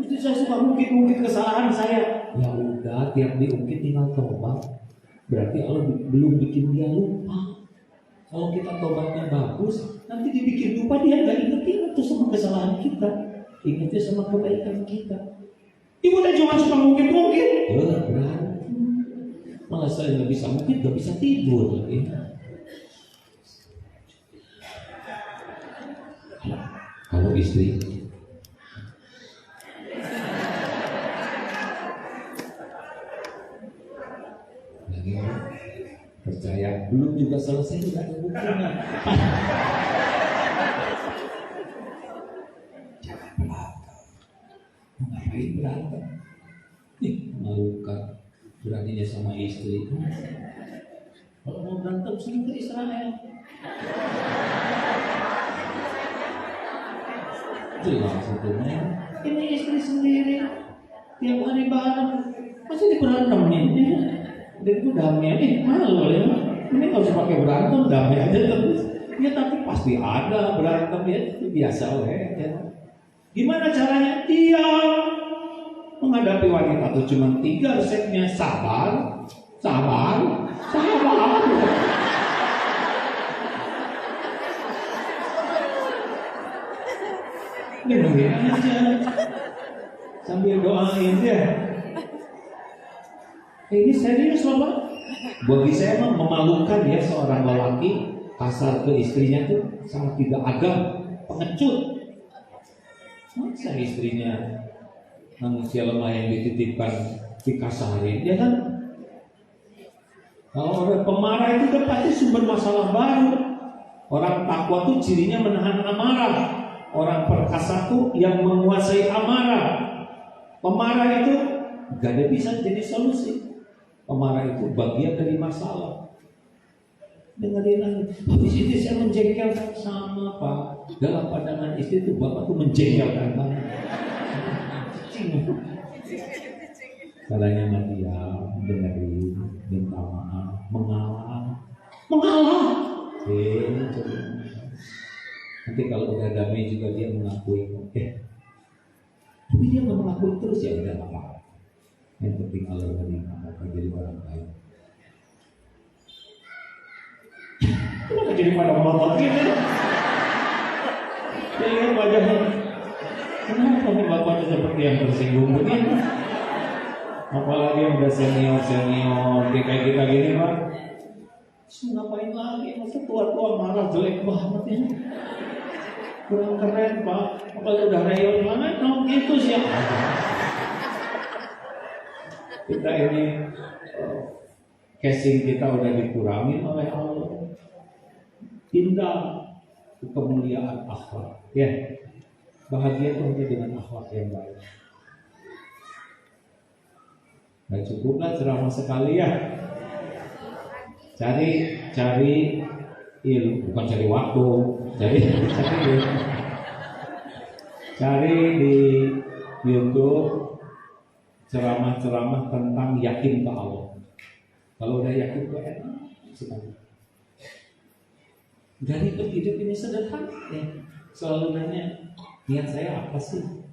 istri saya suka ungkit-ungkit kesalahan saya. Ya udah, tiap diungkit tinggal tobat. Berarti Allah belum bikin dia lupa. Kalau kita tobatnya bagus, nanti dibikin lupa dia nggak inget tuh sama kesalahan kita, ingetnya sama kebaikan kita. Ibu udah cuma suka mungkin-mungkin. Malah saya nggak bisa mungkin, nggak bisa tidur. Kalau istri lagi percaya belum juga selesai juga ada hubungan. Jangan berantem. Ngapain berantem? Malukan beraninya sama istri. Kalau mau berantem suruh ke Israel. Jelas itu men. Ini istri sendiri tiap hari bareng masih diberantemin ya. Dan itu damai, malu ya. Ini nggak usah pakai berantem, damai aja terus. Ya tapi pasti ada berantem ya, itu biasa ya. Gimana caranya? Dia menghadapi wanita itu cuma 3 resepnya: sabar, sabar, sabar. Dengerin aja, sambil doain ya. Ini serius loh Pak. Bagi saya memang memalukan ya seorang lelaki kasar ke istrinya tuh sangat tidak agam, pengecut. Masa istrinya manusia lemah yang dititipkan dikasarin, ya kan? Kalau orang pemarah itu kan pasti sumber masalah baru. Orang takwa tuh cirinya menahan amarah. Orang perkasa tuh yang menguasai amarah. Pemarah itu gak ada bisa jadi solusi. Pemarah itu bagian dari masalah. Dengerin aja. Habis itu saya menjengkelkan sama Pak. Dalam pandangan istri itu bapak tuh menjengkelkan banget. Caranya sama dia dengerin, minta maaf, mengalah. Nanti kalau udah damai juga dia mengakui. Tapi dia nggak mengakui terus ya udah apa. Yang penting Allah menerima apa jadi orang baik. Kenapa jadi pada ngotot gitu? Ya lihat wajahnya. Kenapa nih bapak itu seperti yang tersinggung begini? Apalagi yang udah senior kayak kita gini Pak. Ngapain lagi? Masa tua-tua marah jelek banget ya? Kurang keren Pak. Apalagi udah reyon banget, gitu sih ya. Kita ini casing kita udah dikurangi oleh Allah. Pindah ke kemuliaan akhlak. Ya, bahagia itu hanya dengan akhlak yang baik. Nah cukuplah ceramah sekali ya. Cari ilmu, bukan cari waktu. Cari di YouTube ceramah-ceramah tentang yakin ke Allah. Kalau udah yakin ke enak sekali. Dari hidup ini sederhana ya. Selalu nanya, niat saya apa sih?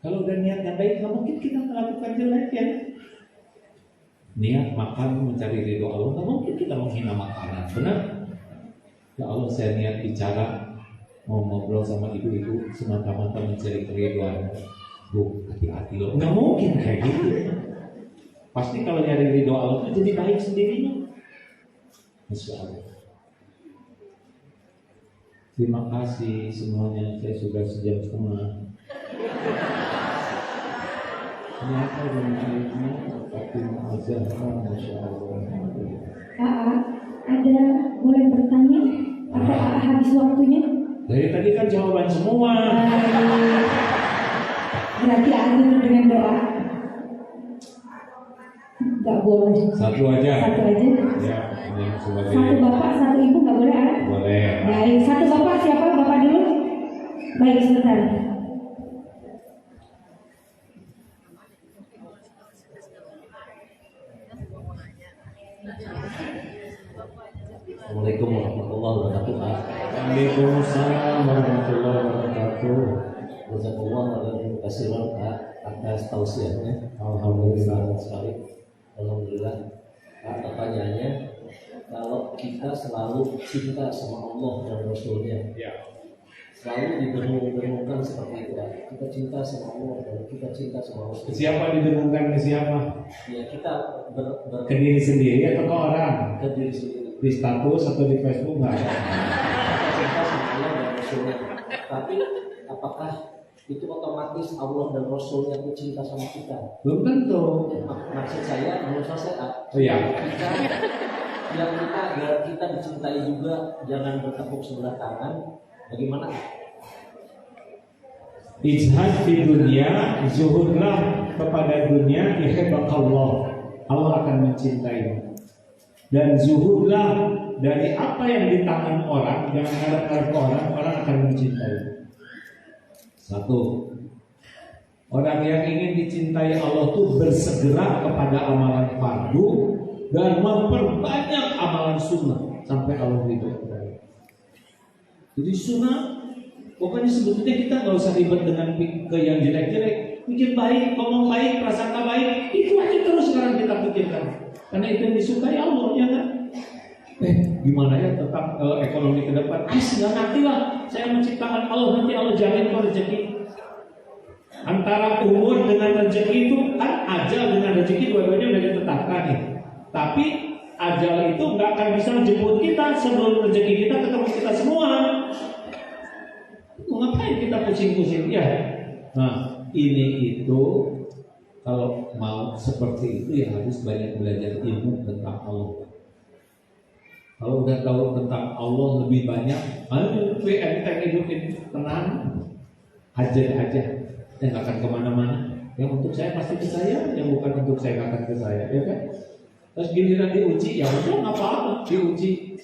Kalau udah niat yang baik, nggak mungkin kita melakukan jelek ya. Niat makan mencari ridho Allah, nggak mungkin kita menghina makanan, benar? Ya Allah, saya niat bicara mau ngobrol sama ibu-ibu semata-mata mencari keriduan. Bu, hati-hati loh, nggak mungkin kayak gitu. Pasti kalau nyari ridho Allah itu jadi baik sendirinya. Insya Allah. Terima kasih semuanya, saya sudah sejam setengah. Ternyata ini Fatimah Az-Zahra, Masya Allah. Ada boleh bertanya? Atau habis waktunya? Dari tadi kan jawaban semua. Berarti akhir dengan doa. Gak boleh. Satu aja. Satu aja. Ya, ini sebagai. Satu bapak, satu ibu gak boleh ada? Boleh. Baik, satu bapak siapa? Bapak dulu. Baik, sebentar. Assalamualaikum warahmatullahi wabarakatuh. Waalaikumsalam warahmatullahi wabarakatuh. Jazakallah khairan katsiran atas tausiahnya. Alhamdulillah sekali. Alhamdulillah. Pertanyaannya, kalau kita selalu cinta sama Allah dan Rasulnya, selalu didengung-dengungkan seperti itu, kita cinta sama Allah dan kita cinta sama Rasul. Siapa didengungkan ke siapa? Ya kita Ke diri sendiri atau ke orang? ke diri sendiri. Di status atau di Facebook nggak? Kita cinta sama Allah dan Rasulnya. Tapi apakah itu otomatis Allah dan Rasulnya itu cinta sama kita? Belum tentu. Maksud saya, menurut saya, Oh ya. agar kita dicintai juga, jangan bertepuk sebelah tangan. Bagaimana? Ijhad di dunia, zuhudlah kepada dunia, ihibbakallah. Allah akan mencintai. Dan zuhudlah dari apa yang di tangan orang, jangan ngarep-ngarep ke orang, orang akan mencintai. Satu, orang yang ingin dicintai Allah itu bersegera kepada amalan fardu dan memperbanyak amalan sunnah sampai Allah ridho. Jadi sunnah, pokoknya sebetulnya kita nggak usah ribet dengan ke yang jelek-jelek, pikir baik, ngomong baik, prasangka baik, itu aja terus sekarang kita pikirkan. Karena itu yang disukai Allah, ya kan? Gimana ya tetap ekonomi ke depan? Nggak ngerti lah. Saya menciptakan Allah, nanti Allah jamin kok rezeki. Antara umur dengan rezeki itu kan ajal dengan rezeki dua-duanya udah ditetapkan nih. Tapi ajal itu nggak akan bisa menjemput kita sebelum rezeki kita ketemu kita semua. Ngapain kita pusing-pusing ya? Nah, ini itu kalau mau seperti itu ya harus banyak belajar ilmu tentang Allah. Kalau udah tahu tentang Allah lebih banyak, ayo enteng hidupin tenang, hajar aja, yang nggak akan kemana-mana. Yang untuk saya pasti ke saya, yang bukan untuk saya nggak akan ke saya, ya kan? Terus giliran diuji, ya udah nggak apa-apa, diuji.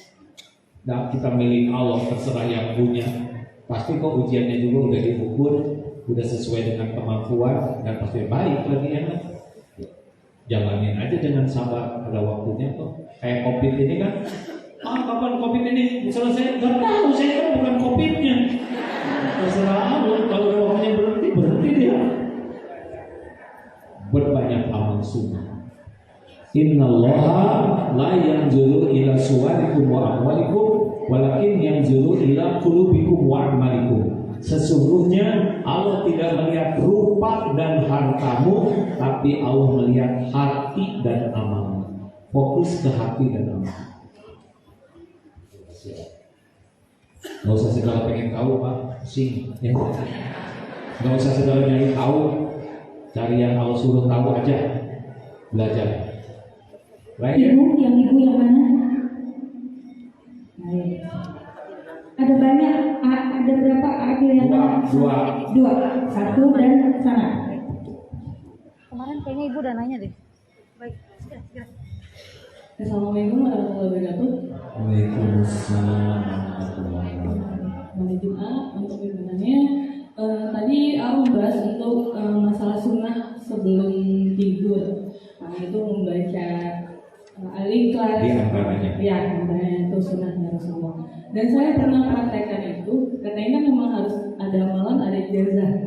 Nah kita milik Allah, terserah yang punya. Pasti kok ujiannya juga udah diukur, udah sesuai dengan kemampuan dan pasti baik lagi enak. Jalanin aja dengan sabar, ada waktunya kok. Kayak COVID ini kan, kapan COVID ini selesai? Gak tahu, saya kan bukan COVID-nya. Terserah Allah, kalau udah waktunya berhenti dia. Berbanyak amal sunnah. Innallaha la yanzuru ila suwarikum wa amwalikum walakin yanzuru ila qulubikum wa a'malikum. Sesungguhnya Allah tidak melihat rupa dan hartamu, tapi Allah melihat hati dan amalmu. Fokus ke hati dan amal. Gak usah segala pengen tahu Pak, pusing. Ya. Gak usah segala nyari tahu, cari yang Allah suruh tahu aja, belajar. Baik, Ibu yang mana? Baik. Ada banyak, ada berapa adil yang dua, satu dan sana. Kemarin kayaknya ibu udah nanya deh. Baik, segera. Assalamualaikum warahmatullahi wabarakatuh. Waalaikumsalam warahmatullahi wabarakatuh. Hari Jumat untuk ibadahnya. Tadi aku membahas untuk masalah sunnah sebelum tidur. Nah itu membaca Al-Ikhlas. Di antaranya. Ya, antaranya itu sunnahnya Rasulullah. Dan saya pernah praktekkan itu. Katanya kan memang harus ada amalan, ada ijazah.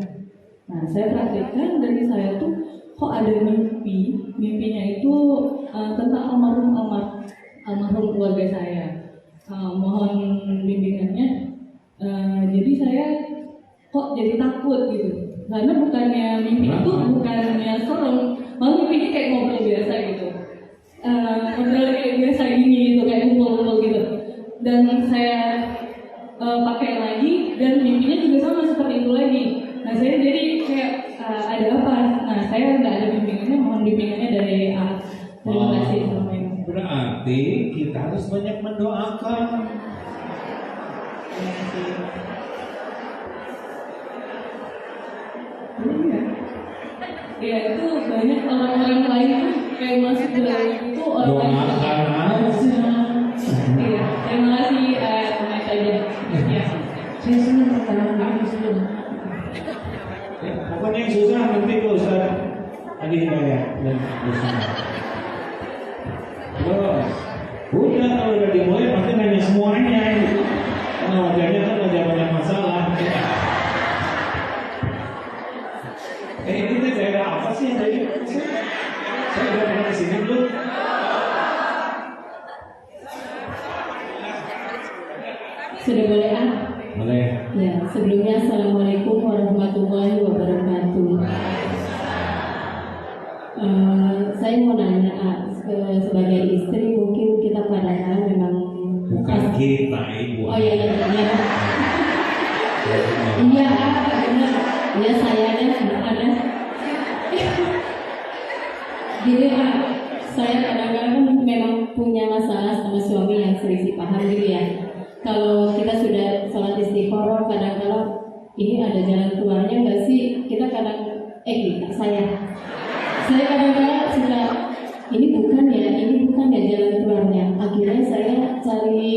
Nah saya praktekkan dari saya tuh kok ada mimpinya itu tentang almarhum keluarga saya. Mohon bimbingannya. Jadi saya kok jadi takut gitu, karena bukannya mimpi itu bukannya serem, malah mimpinya kayak ngobrol biasa gitu, ngobrol kayak biasa gini gitu, kayak kumpul-kumpul gitu. Dan saya pakai penting kita harus banyak mendoakan. Ya itu banyak orang-orang lain tuh kayak masuk ke dalam itu orang Doakan aja. Iya, terima kasih teman saja. Ya. Saya senang pertanyaan aku sebelum. Ya, pokoknya yang susah nanti ke Ustaz Adi Hidayat dan Ustaz. Terus, udah kalau udah dimulai pasti nanya semuanya. Karena wajahnya kan wajah banyak masalah. Ini tuh daerah apa sih yang dari? Saya udah pernah kesini belum? Sudah boleh ah? Boleh. Ya, sebelumnya Assalamualaikum warahmatullahi wabarakatuh. Saya mau nanya sebagai istri mungkin kita kadang-kadang memang Bukan kita, Ibu. Oh iya iya iya. Iya, benar. Ya saya ada. Jadi saya kadang-kadang memang punya masalah sama suami yang selisih paham gitu ya. Kalau kita sudah sholat istikharah, kadang-kadang ini ada jalan keluarnya nggak sih? Kita saya kadang-kadang suka ini bukan ya jalan keluarnya. Akhirnya saya cari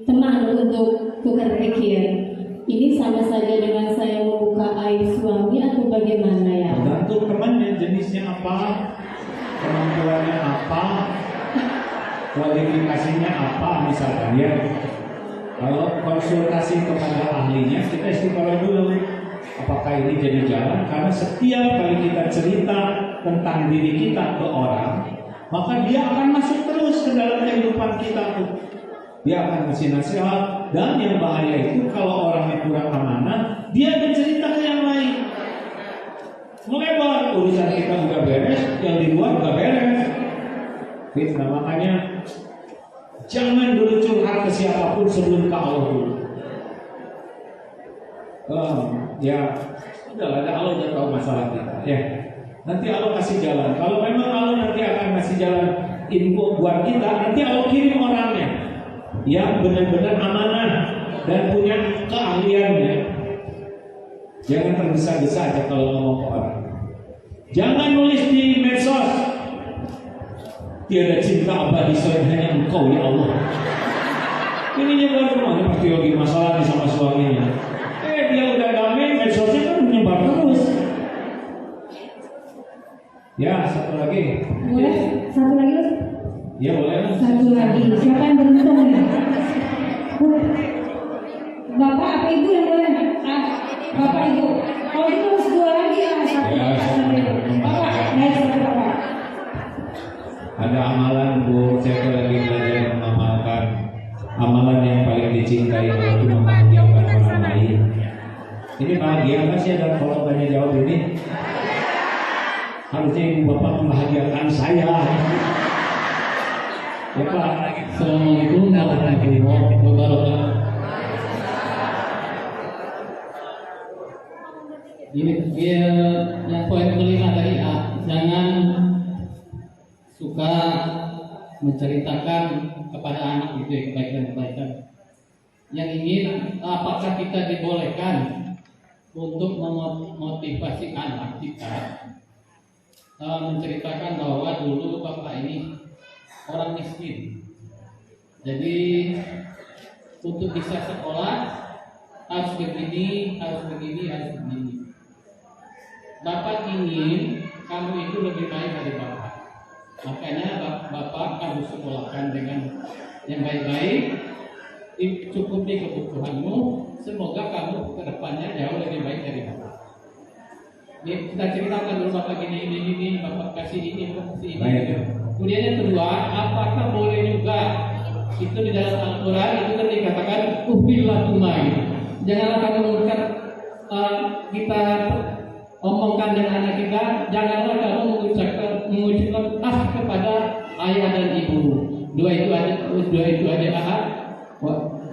teman untuk tukar pikir. Ini sama saja dengan saya membuka aib suami atau bagaimana ya? Tergantung temannya, jenisnya apa, kemampuannya apa, kualifikasinya apa misalkan ya. Kalau konsultasi kepada ahlinya, kita istiqoroh dulu. Apakah ini jadi jalan? Karena setiap kali kita cerita tentang diri kita ke orang, maka dia akan masuk terus ke dalam kehidupan kita tuh. Dia akan kasih nasihat, dan yang bahaya itu kalau orangnya kurang amanah, dia akan cerita ke yang lain. Melebar, urusan kita udah beres, yang di luar udah beres. Nah makanya jangan dulu curhat ke siapapun sebelum ke Allah dulu. Ya, udahlah, Allah udah tahu masalah kita. Ya, nanti Allah kasih jalan. Kalau memang Allah nanti akan kasih jalan info buat kita, nanti Allah kirim orangnya yang benar-benar amanah dan punya keahliannya. Jangan tergesa-gesa aja kalau ngomong ke orang. Jangan nulis di medsos, tiada cinta abadi selain hanya Engkau ya Allah. Ini nyebar kemana? Pasti lagi masalah nih sama suaminya. Dia udah damai, medsosnya kan menyebar terus. Ya, satu lagi. Boleh? Satu lagi? Ya boleh. Satu lagi. Siapa yang beruntung nih? Bapak apa ibu yang boleh? Bapak ibu. Kalau itu harus dua lagi ya. Satu. Ya, Bapak, naik satu bapak. Ada amalan Bu, saya lagi belajar mengamalkan amalan yang paling dicintai Allah itu membahagiakan orang lain. Ini bahagia nggak sih dan kalau tanya jawab ini? Harusnya ibu bapak membahagiakan saya. Ya Pak. Assalamualaikum warahmatullahi wabarakatuh. Ini yang poin kelima tadi, jangan suka menceritakan kepada anak itu kebaikan-kebaikan. Yang ingin apakah kita dibolehkan untuk memotivasi anak kita menceritakan bahwa dulu bapak ini orang miskin. Jadi untuk bisa sekolah harus begini, harus begini, harus begini. Bapak ingin kamu itu lebih baik dari bapak. Makanya bapak kamu sekolahkan dengan yang baik-baik, cukupi kebutuhanmu. Semoga kamu ke depannya jauh lebih baik dari bapak. Kita ceritakan dulu bapak gini, bapak kasih ini, kasih ini. Kemudian yang kedua, apakah boleh juga itu di dalam Al-Quran itu kan dikatakan ufillatumai. Janganlah kamu kita omongkan dengan anak kita, janganlah kamu mengucapkan kepada ayah dan ibu. Dua itu aja.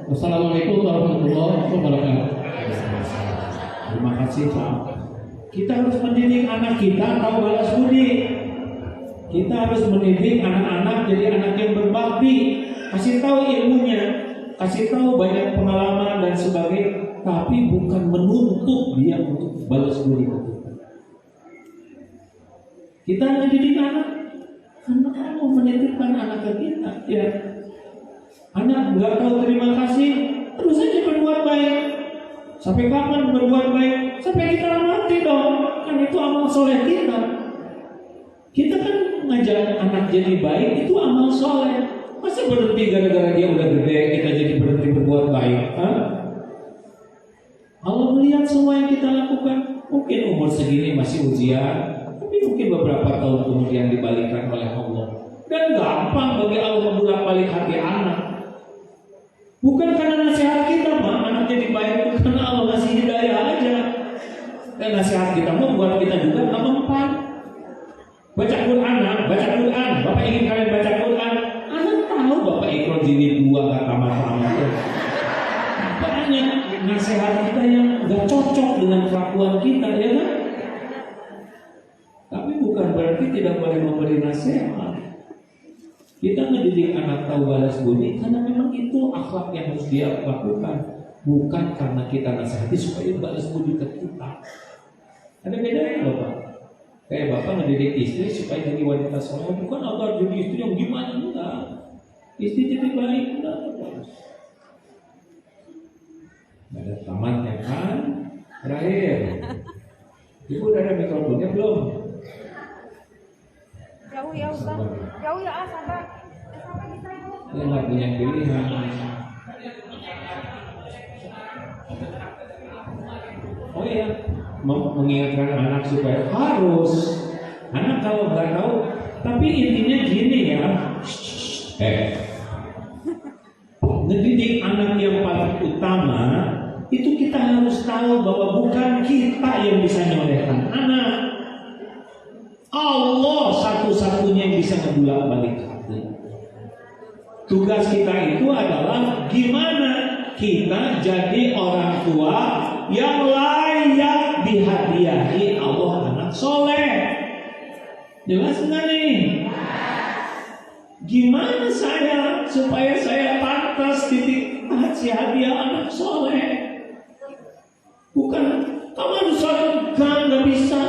Wassalamualaikum warahmatullahi wabarakatuh. Terima kasih Pak. Kita harus mendidik anak kita tahu balas budi. Kita harus mendidik anak-anak jadi anak yang berbakti, kasih tahu ilmunya, kasih tahu banyak pengalaman dan sebagainya, tapi bukan menuntut dia untuk balas budi ke kita. Kita mendidik anak karena Allah menitipkan anak ke kita, ya. Anak nggak tahu terima kasih, terus saja berbuat baik. Sampai kapan berbuat baik? Sampai kita mati dong. Kan itu amal soleh kita. Kita kan ngajarin anak jadi baik itu amal soleh. Masa berhenti gara-gara dia udah gede kita jadi berhenti berbuat baik? Hah? Allah melihat semua yang kita lakukan. Mungkin umur segini masih ujian, tapi mungkin beberapa tahun kemudian dibalikan oleh Allah. Dan gampang bagi Allah membolak-balik hati anak. Bukan karena nasihat kita, Pak, anak jadi baik, karena Allah ngasih hidayah aja. Dan nasihat kita mau buat kita juga nggak mempan. Baca Quran, baca Quran. Bapak ingin kalian baca Quran? Anak tahu Bapak Iqra jilid 2 nggak tamat-tamat. Banyak nasihat kita yang nggak cocok dengan kelakuan kita, ya kan? Tapi bukan berarti tidak boleh memberi nasihat. Kita mendidik anak tahu balas budi karena memang itu akhlak yang harus dia lakukan, bukan karena kita nasihati supaya balas budi ke kita. Ada bedanya loh, Pak. Kayak Bapak mendidik istri supaya jadi wanita soleh, bukan agar jadi istri yang gimana, enggak. Istri jadi baik, enggak. Ada tamatnya kan? Terakhir, Ibu udah ada mikrofonnya belum? Jauh ya Ustaz. Jauh ya, sabar. Dia nggak punya pilihan. Oh iya, mengingatkan anak supaya harus. Anak kalau nggak tahu, tapi intinya gini ya. Ngedidik anak yang paling utama itu kita harus tahu bahwa bukan kita yang bisa nyolehkan anak. Allah satu-satunya yang bisa ngebulak-balik hati. Tugas kita itu adalah gimana kita jadi orang tua yang layak dihadiahi Allah anak soleh. Jelas nggak nih? Gimana saya supaya saya pantas kasih hadiah anak soleh? Bukan kamu harus sholat, nggak bisa.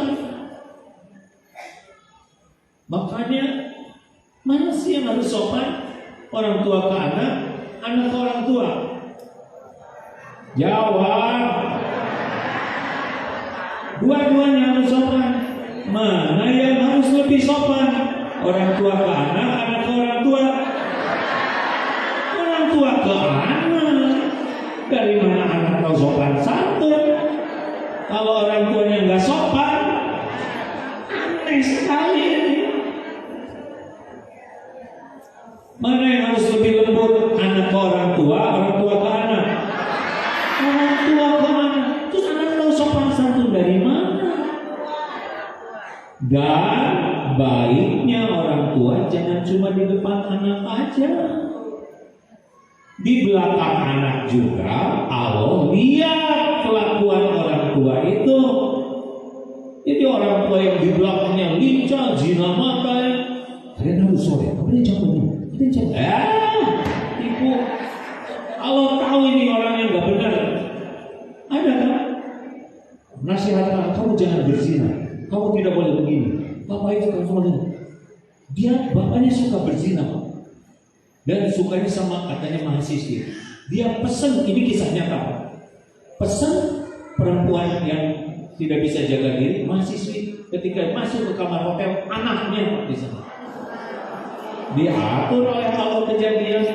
Makanya mana sih yang harus sopan? Orang tua ke anak ke orang tua. Jawab. Dua-duanya harus sopan. Mana yang harus lebih sopan? Orang tua ke anak ke orang tua. Orang tua ke anak. Dari mana anak tahu sopan santun? Kalau orang tuanya nggak sopan, aneh sekali. Mana yang harus lebih lembut? Anak ke orang tua ke anak. Orang tua ke anak. Terus anak tahu sopan santun dari mana? Dan baiknya orang tua jangan cuma di depan anak aja. Di belakang anak juga Allah lihat kelakuan orang tua itu. Jadi orang tua yang di belakangnya lincah, zina mata, kalian harus soleh, kalian contohnya. Ibu, Allah tahu ini orang yang nggak benar. Ada kan? Nasihat kamu jangan berzina, kamu tidak boleh begini. Bapak itu kan soalnya dia bapaknya suka berzina dan sukanya sama katanya mahasiswi. Dia pesan, ini kisah nyata, pesan perempuan yang tidak bisa jaga diri, mahasiswi ketika masuk ke kamar hotel anaknya di sana. Diatur oleh Allah kejadian.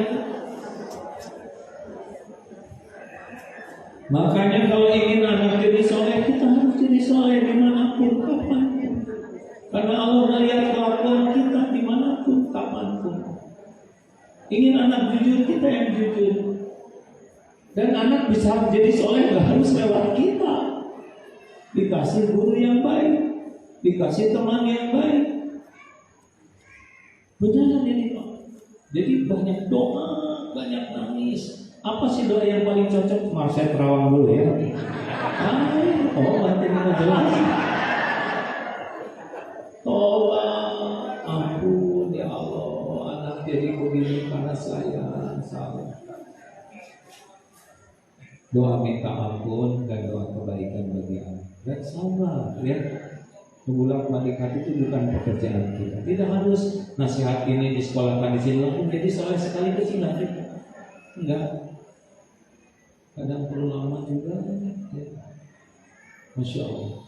Makanya kalau ingin anak jadi soleh, kita harus jadi soleh dimanapun, kapanpun. Karena Allah melihat kelakuan kita dimanapun, kapanpun. Ingin anak jujur, kita yang jujur. Dan anak bisa jadi soleh gak harus lewat kita. Dikasih guru yang baik, dikasih teman yang baik. Benar ini Pak. Jadi banyak doa, banyak nangis. Apa sih doa yang paling cocok? Maaf saya terawang dulu ya. Nanti kita jelas. Toba, ampun. jadi begini karena saya salah. Doa minta ampun dan doa kebaikan bagi anak dan sabar ya. Bolak-balik hati itu bukan pekerjaan kita. Tidak harus nasihat ini disekolahkan di sini langsung jadi soleh sekali ke sini. Enggak. Kadang perlu lama juga. Ya. Masya Allah.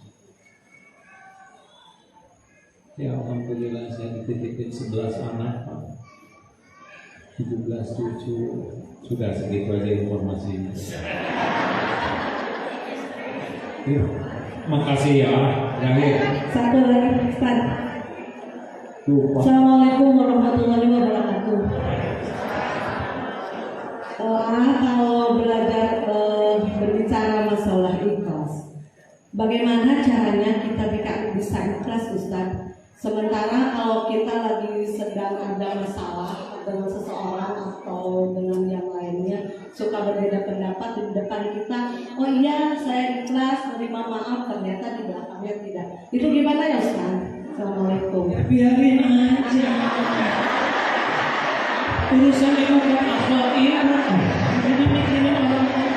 Ya alhamdulillah saya dititipin 11 anak, 17 cucu. Sudah segitu aja informasinya. Makasih ya. Satu lagi, Ustaz. Assalamualaikum warahmatullahi wabarakatuh. Kalau belajar berbicara masalah ikhlas, bagaimana caranya kita bisa ikhlas, Ustaz? Sementara kalau kita lagi sedang ada masalah dengan seseorang atau dengan yang lainnya, suka berbeda pendapat di depan kita, oh iya saya ikhlas menerima maaf, ternyata di belakangnya tidak. Itu gimana ya Ustaz? Assalamualaikum. Biarin aja. Urusan itu kan akhlak ini. Jadi mikirin orang lain.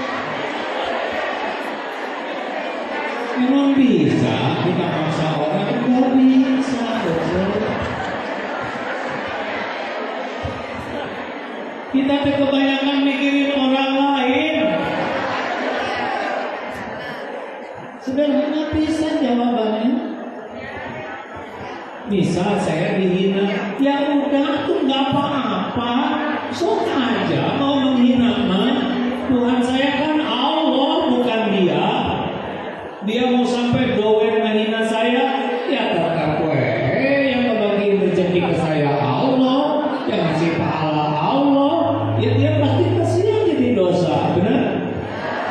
Memang bisa kita maksa orang, nggak bisa. Kita kebanyakan mikirin orang lain. Sederhana bisa jawabannya. Misal saya dihina, ya udah tuh nggak apa-apa, sok aja mau menghina mah. Tuhan saya kan Allah bukan dia. Dia mau sampai doen menghina saya, ya kata kue yang ngebagi rezeki ke saya Allah, yang ngasih pahala Allah, ya dia pasti kasihan jadi dosa, benar?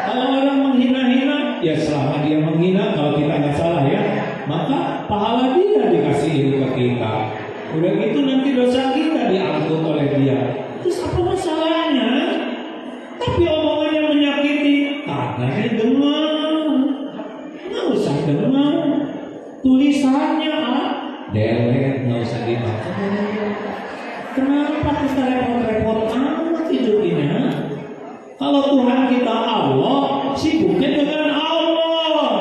Kalau orang menghina-hina, ya selama dia menghina, kalau kita nggak salah ya, maka pahala dia dikasih ke kita. Udah gitu nanti dosa kita diangkut oleh dia. Terus apa masalahnya? Tapi omongannya menyakiti, tangannya dengar. Nggak usah dengar. Tulisannya delete, nggak usah dibaca. Kenapa kita repot-repot amat hidupnya? Kalau Tuhan kita Allah, sibuknya dengan Allah.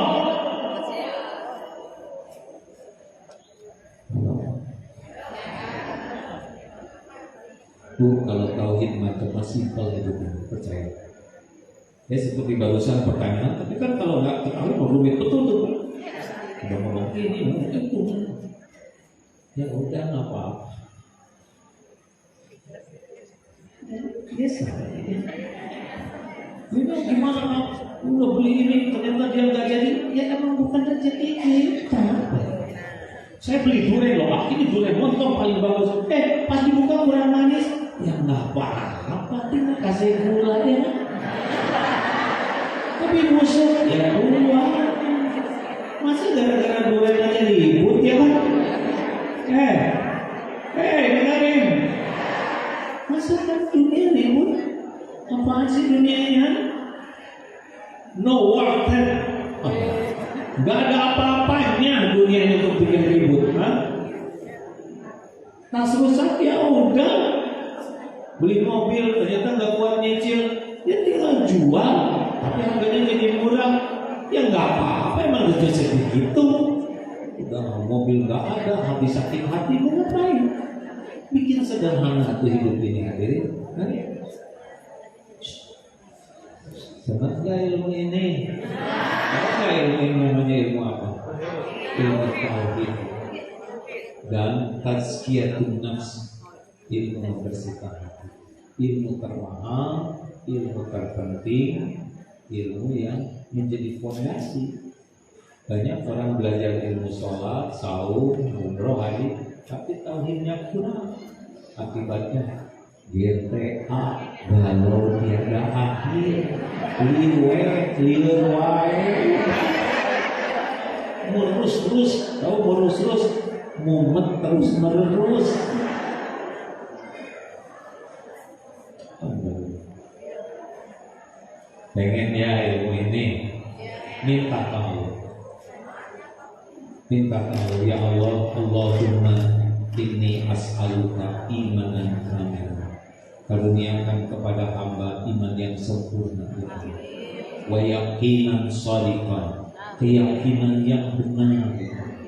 Bu, kalau tauhid mantap masih simpel hidupnya, percaya. Ya seperti barusan pertanyaan, tapi kan kalau nggak ketahui rumit betul tuh. Udah ngomong ini, itu. Ya udah nggak apa-apa. Yes. Ini gimana? Udah beli ini, ternyata dia nggak jadi. Ya emang bukan rezeki kita. Saya beli durian loh, ini durian montong paling bagus. Pas dibuka kurang manis. Ya nggak apa-apa, tinggal kasih gula ya. Tapi busuk ya dua. Masa gara-gara durian aja ribut ya kan? Dengerin. Masa kan dunia ribut? Apaan sih dunianya? No worth. Gak ada apa-apanya dunia ini untuk bikin ribut, Nah rusak ya udah. Beli mobil ternyata nggak kuat nyicil, ya tinggal jual. Tapi harganya jadi murah, ya nggak apa-apa. Emang rezeki gitu. Udah mobil nggak ada, habis sakit hati mau ngapain? Bikin sederhana tuh hidup ini hadirin. Senang gak ilmu ini? Apa ilmu ini namanya ilmu apa? Ilmu tauhid dan tazkiyatun nafs, ilmu membersihkan hati, ilmu termahal, ilmu terpenting, ilmu yang menjadi fondasi. Banyak orang belajar ilmu sholat, saum, umroh, haji, tapi tauhidnya kurang. Akibatnya GTA galau tiada akhir, liwe wae, murus terus, mumet terus menerus. Pengen ya ilmu ini, minta tahu ya Allah, Allahumma inni nas'aluka imanan kamilan. Karuniakan kepada hamba iman yang sempurna ya Allah. Wa yaqinan shadiqan, keyakinan yang benar ya Allah.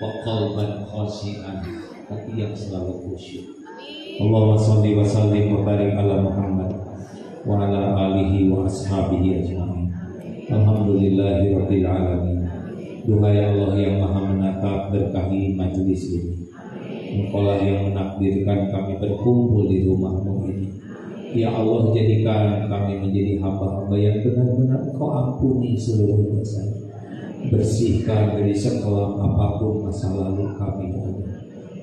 Wa qalban khashi'an, hati yang selalu khusyuk. Allahumma shalli wa sallim wa barik ala Muhammad wa ala alihi wa ashabihi ajma'in. Alhamdulillahi rabbil alamin. Duhai Allah yang maha menatap, berkahi majelis ini. Engkaulah yang menakdirkan kami berkumpul di rumah-Mu ini. Ya Allah, jadikan kami menjadi hamba-hamba yang benar-benar Engkau ampuni seluruh dosa. Bersihkan dari sekelam apapun masa lalu kami, ya Allah.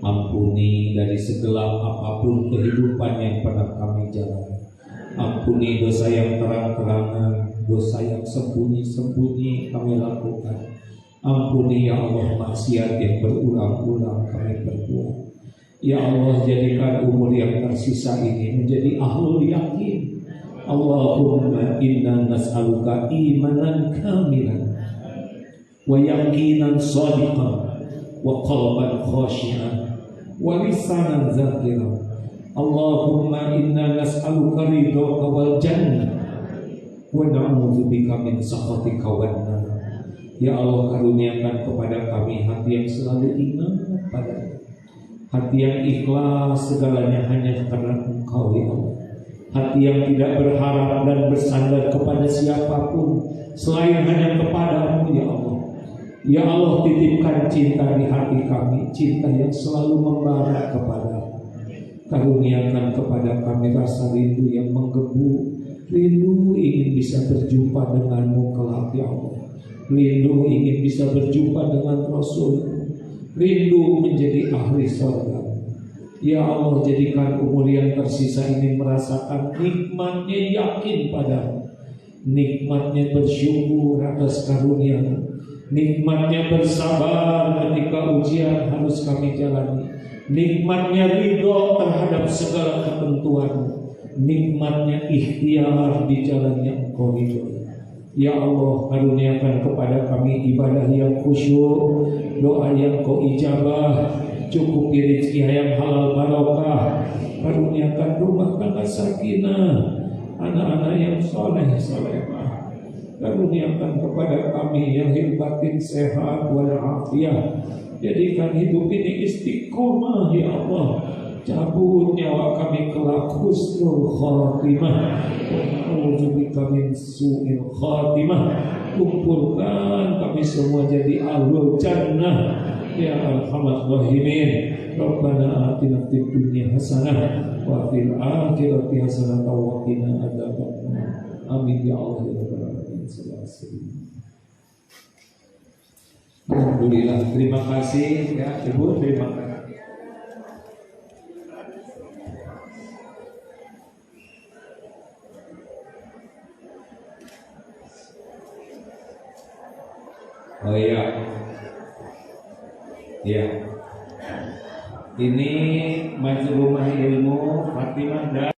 Ampuni dari segelap apapun kehidupan yang pernah kami jalani. Ampuni dosa yang terang-terangan, dosa yang sembunyi-sembunyi kami lakukan. Ampuni ya Allah maksiat yang berulang-ulang kami perbuat. Ya Allah, jadikan umur yang tersisa ini menjadi ahlul yakin. Allahumma inna nas'aluka imanan kamilan wa yaqinan shadiqan wa qalban khashi'an wa lisanan zakiran. Allahumma inna nas'aluka ridhaka wal jannah wa na'udzubika min sakhatika wan nar. Ya Allah, karuniakan kepada kami hati yang selalu ingat padamu, hati yang ikhlas segalanya hanya karena Engkau ya Allah, hati yang tidak berharap dan bersandar kepada siapapun selain hanya kepadamu ya Allah. Ya Allah, titipkan cinta di hati kami, cinta yang selalu membara kepadamu. Karuniakan kepada kami rasa rindu yang menggebu, rindu ingin bisa berjumpa denganmu kelak ya Allah. Rindu ingin bisa berjumpa dengan Rasul, rindu menjadi ahli surga. Ya Allah, jadikan umur yang tersisa ini merasakan nikmatnya yakin padamu, nikmatnya bersyukur atas karunia, nikmatnya bersabar ketika ujian harus kami jalani, nikmatnya ridho terhadap segala ketentuan, nikmatnya ikhtiar di jalan yang Engkau ridhoi. Ya Allah, karuniakan kepada kami ibadah yang khusyuk, doa yang Kau ijabah, cukupi rezeki yang halal barokah, karuniakan rumah tangga sakinah, anak-anak yang soleh solehah, karuniakan kepada kami yang lahir batin sehat walafiat, jadikan hidup ini istiqomah ya Allah. Cabut nyawa kami kelak husnul khatimah, na'udzubika min su'il khatimah. Kumpulkan kami semua jadi ahlul jannah ya arhamar rahimin. Rabbana atina fid dunya hasanah wa fil akhirati hasanah wa qina adzabannar. Amin ya Allah ya rabbal alamin. Alhamdulillah, terima kasih ya Ibu, terima kasih. Oh iya, ya, ini Majlis Rumah Ilmu Fatimah dan